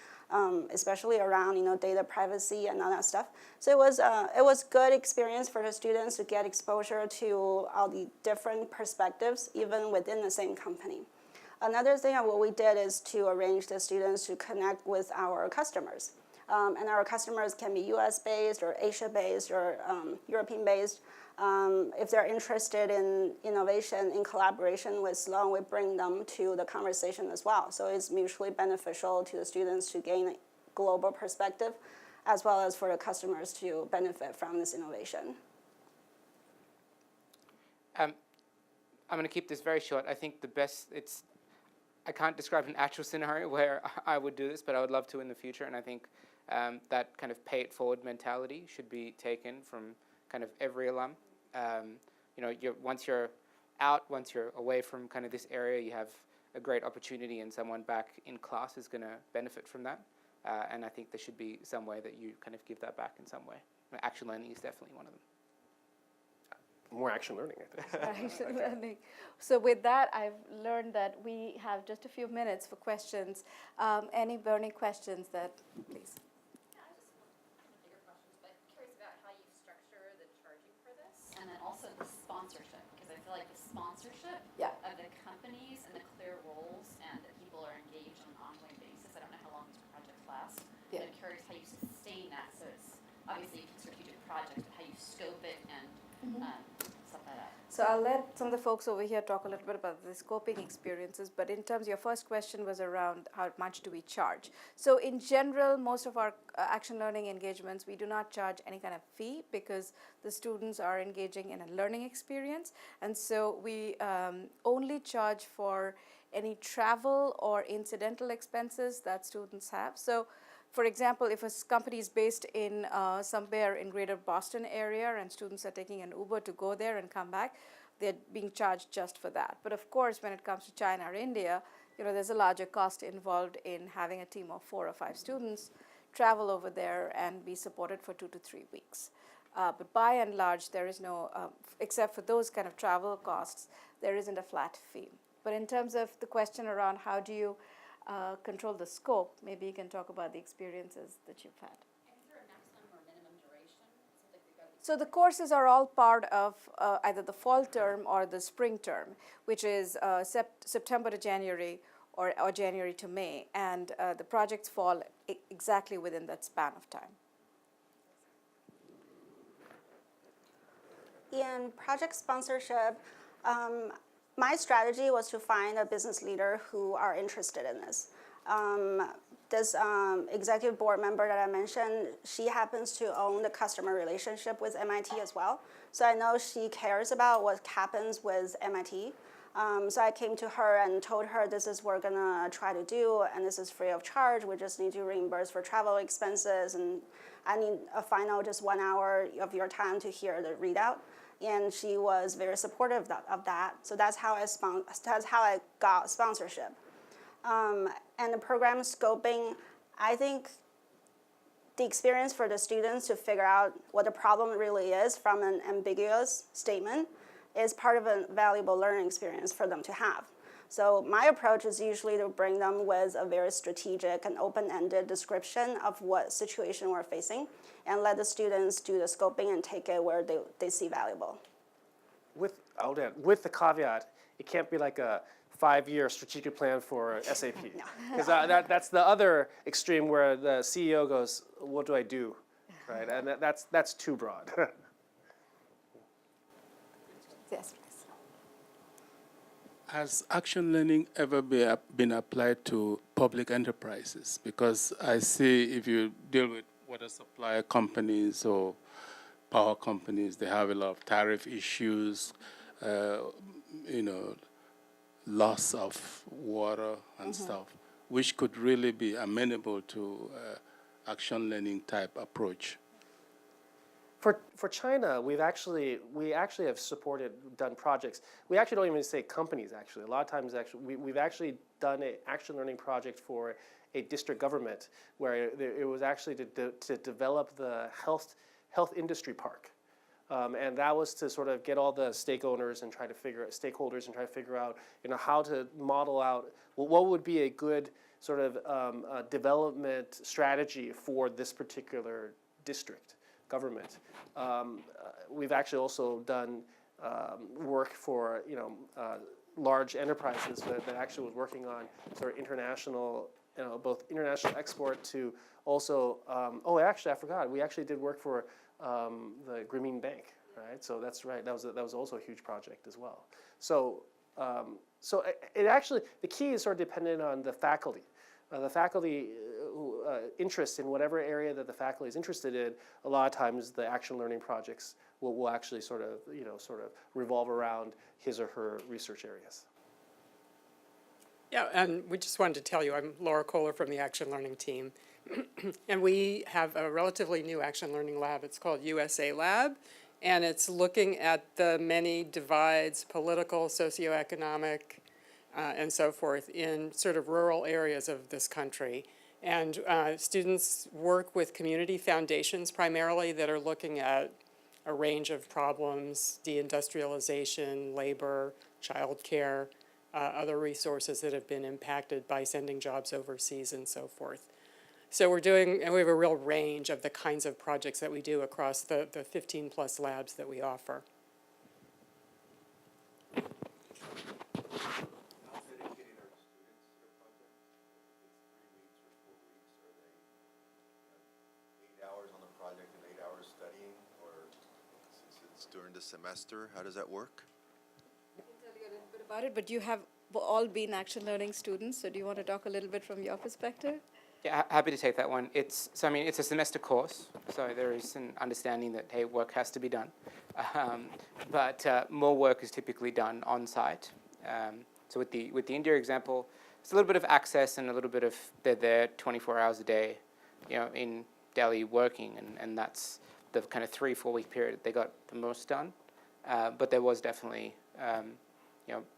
[SPEAKER 1] especially around data privacy and all that stuff. So it was good experience for the students to get exposure to all the different perspectives, even within the same company. Another thing what we did is to arrange the students to connect with our customers. And our customers can be US-based or Asia-based or European-based. If they're interested in innovation, in collaboration with Sloan, we bring them to the conversation as well. So it's mutually beneficial to the students to gain a global perspective, as well as for the customers to benefit from this innovation.
[SPEAKER 4] I'm going to keep this very short. I think I can't describe an actual scenario where I would do this, but I would love to in the future, and I think that kind of pay-it-forward mentality should be taken from kind of every alum. Once you're out, once you're away from kind of this area, you have a great opportunity, and someone back in class is going to benefit from that. And I think there should be some way that you kind of give that back in some way. Action learning is definitely one of them.
[SPEAKER 23] More action learning, I think.
[SPEAKER 2] Action learning. So with that, I've learned that we have just a few minutes for questions. Any burning questions that, please?
[SPEAKER 5] And then also the sponsorship, because I feel like the sponsorship of the companies and the clear roles and that people are engaged on an ongoing basis. I don't know how long these projects last. Yeah. I'm curious how you sustain that. So it's obviously strategic projects, but how you scope it and stuff that up.
[SPEAKER 2] So I'll let some of the folks over here talk a little bit about the scoping experiences, but in terms, your first question was around how much do we charge. So in general, most of our action learning engagements, we do not charge any kind of fee because the students are engaging in a learning experience. And so we only charge for any travel or incidental expenses that students have. So for example, if a company is based in somewhere in greater Boston area and students are taking an Uber to go there and come back, they're being charged just for that. But of course, when it comes to China or India, there's a larger cost involved in having a team of 4 or 5 students travel over there and be supported for 2 to 3 weeks. But by and large, there is no, except for those kind of travel costs, there isn't a flat fee. But in terms of the question around how do you control the scope, maybe you can talk about the experiences that you've had.
[SPEAKER 5] And is there a maximum or minimum duration?
[SPEAKER 2] So the courses are all part of either the fall term or the spring term, which is September to January or January to May, and the projects fall exactly within that span of time.
[SPEAKER 1] In project sponsorship, my strategy was to find a business leader who are interested in this. This executive board member that I mentioned, she happens to own the customer relationship with MIT as well. So I know she cares about what happens with MIT. So I came to her and told her this is what we're gonna try to do, and this is free of charge. We just need to reimburse for travel expenses, and I need a final just 1 hour of your time to hear the readout. And she was very supportive of that. So that's how I got sponsorship. And the program scoping, I think the experience for the students to figure out what the problem really is from an ambiguous statement is part of a valuable learning experience for them to have. So my approach is usually to bring them with a very strategic and open-ended description of what situation we're facing, and let the students do the scoping and take it where they see valuable.
[SPEAKER 23] With the caveat, it can't be like a 5-year strategic plan for SAP. Because that's the other extreme where the CEO goes, what do I do? Right? And that's too broad.
[SPEAKER 2] Yes, please.
[SPEAKER 7] Has action learning ever been applied to public enterprises? Because I see if you deal with water supply companies or power companies, they have a lot of tariff issues, loss of water and stuff, which could really be amenable to action learning type approach.
[SPEAKER 23] For China, we actually have done projects. We actually don't even say companies, actually. A lot of times, actually, we've actually done an action learning project for a district government where it was actually to develop the health industry park. And that was to sort of get all the stakeholders and try to figure out, how to model out what would be a good sort of development strategy for this particular district government. We've actually also done work for large enterprises that actually was working on sort of international, both international export to also. Actually, I forgot. We actually did work for the Grameen Bank, right? So that's right. That was also a huge project as well. So it actually, the key is sort of dependent on the faculty. The faculty interest in whatever area that the faculty is interested in. A lot of times, the action learning projects will actually sort of revolve around his or her research areas.
[SPEAKER 3] Yeah, and we just wanted to tell you, I'm Laura Kohler from the Action Learning team. And we have a relatively new action learning lab. It's called USA Lab, and it's looking at the many divides, political, socioeconomic, and so forth, in sort of rural areas of this country. And students work with community foundations primarily that are looking at a range of problems: deindustrialization, labor, childcare, other resources that have been impacted by sending jobs overseas and so forth. So and we have a real range of the kinds of projects that we do across the 15 plus labs that we offer.
[SPEAKER 10] During the semester, how does that work?
[SPEAKER 2] I can tell you a little bit about it, but you have all been action learning students, so do you want to talk a little bit from your perspective?
[SPEAKER 4] Yeah, happy to take that one. It's a semester course, so there is an understanding that, hey, work has to be done. But more work is typically done on site. So with the India example, it's a little bit of access and a little bit of they're there 24 hours a day, in Delhi working, and that's the kind of 3-4 week period they got the most done. But there was definitely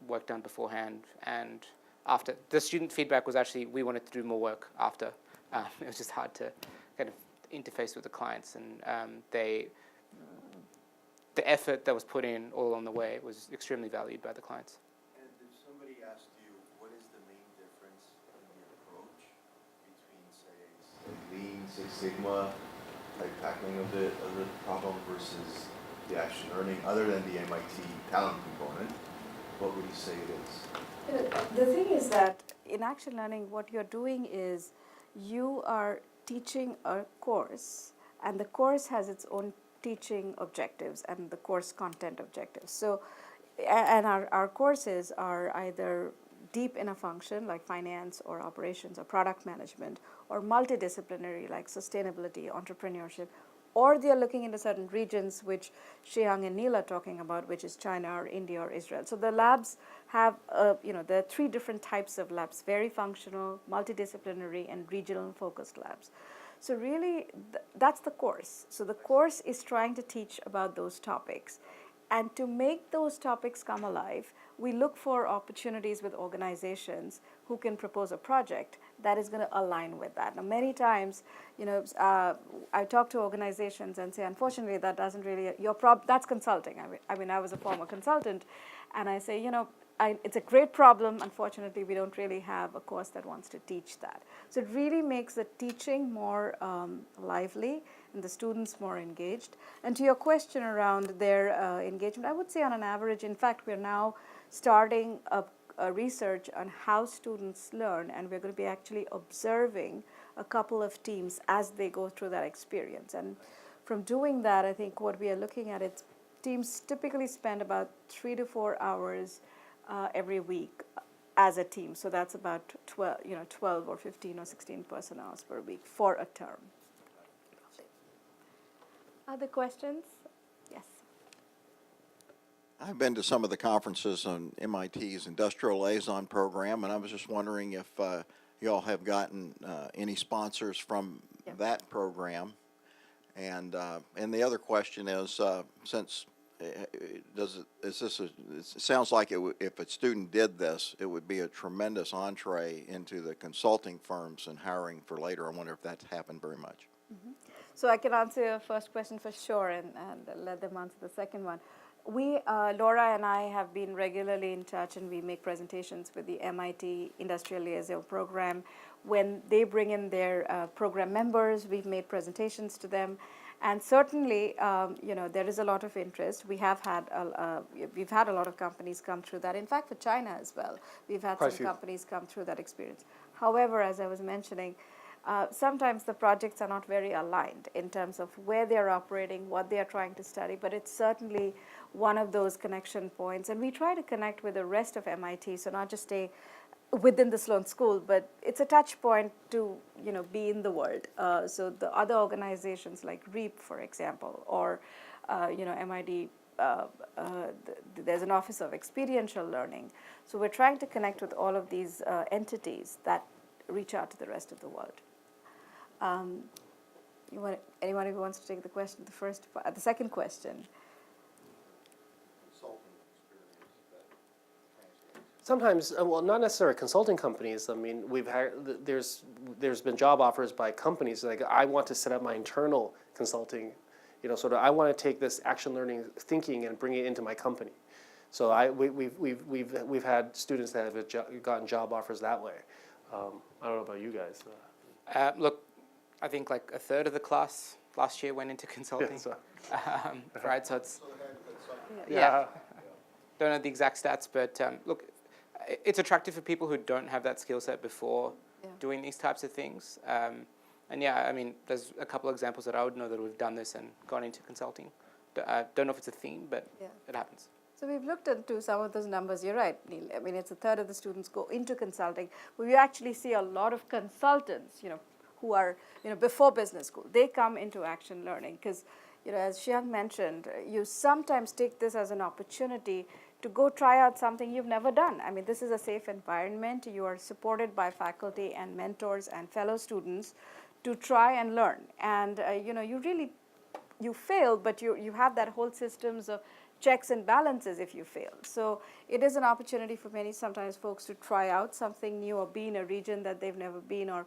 [SPEAKER 4] work done beforehand, and after. The student feedback was actually we wanted to do more work after. It was just hard to kind of interface with the clients, and the effort that was put in all along the way was extremely valued by the clients.
[SPEAKER 10] And if somebody asked you, what is the main difference in the approach between, say, Lean Six Sigma type tackling of the problem versus the action learning, other than the MIT talent component, what would you say it is?
[SPEAKER 2] The thing is that in action learning, what you're doing is you are teaching a course, and the course has its own teaching objectives and the course content objectives. So, and our courses are either deep in a function like finance or operations or product management, or multidisciplinary like sustainability, entrepreneurship, or they are looking into certain regions which Shih-Hung and Neel are talking about, which is China or India or Israel. So the labs have, there are 3 different types of labs: very functional, multidisciplinary, and regional focused labs. So really, that's the course. So the course is trying to teach about those topics. And to make those topics come alive, we look for opportunities with organizations who can propose a project that is going to align with that. Now, many times, I talk to organizations and say, unfortunately, that doesn't really, that's consulting. I was a former consultant, and I say, it's a great problem. Unfortunately, we don't really have a course that wants to teach that. So it really makes the teaching more lively and the students more engaged. And to your question around their engagement, I would say on an average, in fact, we're now starting a research on how students learn, and we're going to be actually observing a couple of teams as they go through that experience. And from doing that, I think what we are looking at is teams typically spend about 3 to 4 hours every week as a team. So that's about 12 or 15 or 16 person hours per week for a term. Other questions? Yes.
[SPEAKER 11] I've been to some of the conferences on MIT's Industrial Liaison Program, and I was just wondering if you all have gotten any sponsors from that program. And the other question is, since it sounds like if a student did this, it would be a tremendous entree into the consulting firms and hiring for later. I wonder if that's happened very much.
[SPEAKER 2] So I can answer your first question for sure, and let them answer the second one. Laura and I have been regularly in touch, and we make presentations with the MIT Industrial Liaison Program. When they bring in their program members, we've made presentations to them. And certainly, there is a lot of interest. We've had a lot of companies come through that. In fact, for China as well, we've had some companies come through that experience. However, as I was mentioning, sometimes the projects are not very aligned in terms of where they're operating, what they are trying to study, but it's certainly one of those connection points. And we try to connect with the rest of MIT, so not just stay within the Sloan School, but it's a touch point to be in the world. So the other organizations like REAP, for example, or MIT, there's an Office of Experiential Learning. So we're trying to connect with all of these entities that reach out to the rest of the world. Anyone who wants to take the question, the second question?
[SPEAKER 23] Sometimes, well, not necessarily consulting companies. I mean, there's been job offers by companies like, I want to set up my internal consulting, sort of, I want to take this action learning thinking and bring it into my company. So we've had students that have gotten job offers that way. I don't know about you guys.
[SPEAKER 4] Look, I think like a third of the class last year went into consulting. Right, so it's don't know the exact stats, but look, it's attractive for people who don't have that skill set before doing these types of things. And yeah, I mean, there's a couple of examples that I would know that we've done this and gone into consulting. Don't know if it's a theme, but it happens.
[SPEAKER 2] So we've looked into some of those numbers. You're right, Neel. I mean, it's a third of the students go into consulting. But we actually see a lot of consultants, who are, before business school. They come into action learning because, as Shih-Hung mentioned, you sometimes take this as an opportunity to go try out something you've never done. I mean, this is a safe environment. You are supported by faculty and mentors and fellow students to try and learn. And, you fail, but you have that whole systems of checks and balances if you fail. So it is an opportunity for many sometimes folks to try out something new or be in a region that they've never been, or,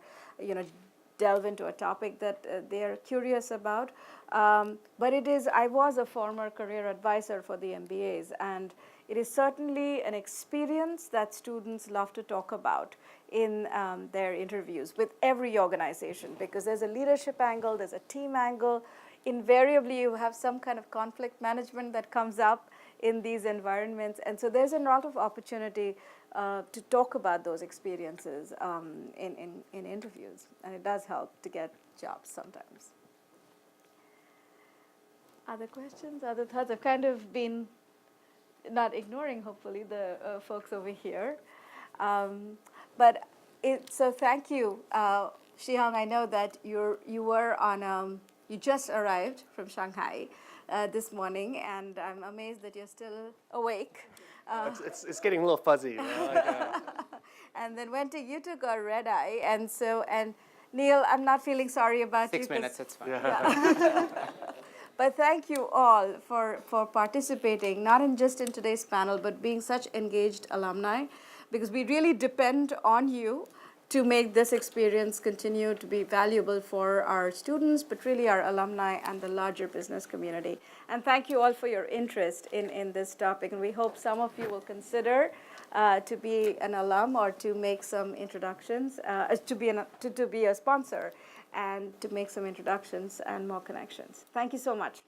[SPEAKER 2] delve into a topic that they are curious about. But I was a former career advisor for the MBAs, and it is certainly an experience that students love to talk about in their interviews with every organization, because there's a leadership angle, there's a team angle. Invariably, you have some kind of conflict management that comes up in these environments. And so there's a lot of opportunity to talk about those experiences in interviews. And it does help to get jobs sometimes. Other questions, other thoughts? I've kind of been not ignoring, hopefully, the folks over here. So thank you. Shih-Hung, I know that you just arrived from Shanghai this morning, and I'm amazed that you're still awake.
[SPEAKER 23] It's getting a little fuzzy.
[SPEAKER 2] And then you took a red eye, and Neel, I'm not feeling sorry about
[SPEAKER 4] 6 minutes, it's fine.
[SPEAKER 2] But thank you all for participating, not just in today's panel, but being such engaged alumni, because we really depend on you to make this experience continue to be valuable for our students, but really our alumni and the larger business community. And thank you all for your interest in this topic. And we hope some of you will consider to be an alum or to make some introductions, to be a sponsor, and to make some introductions and more connections. Thank you so much.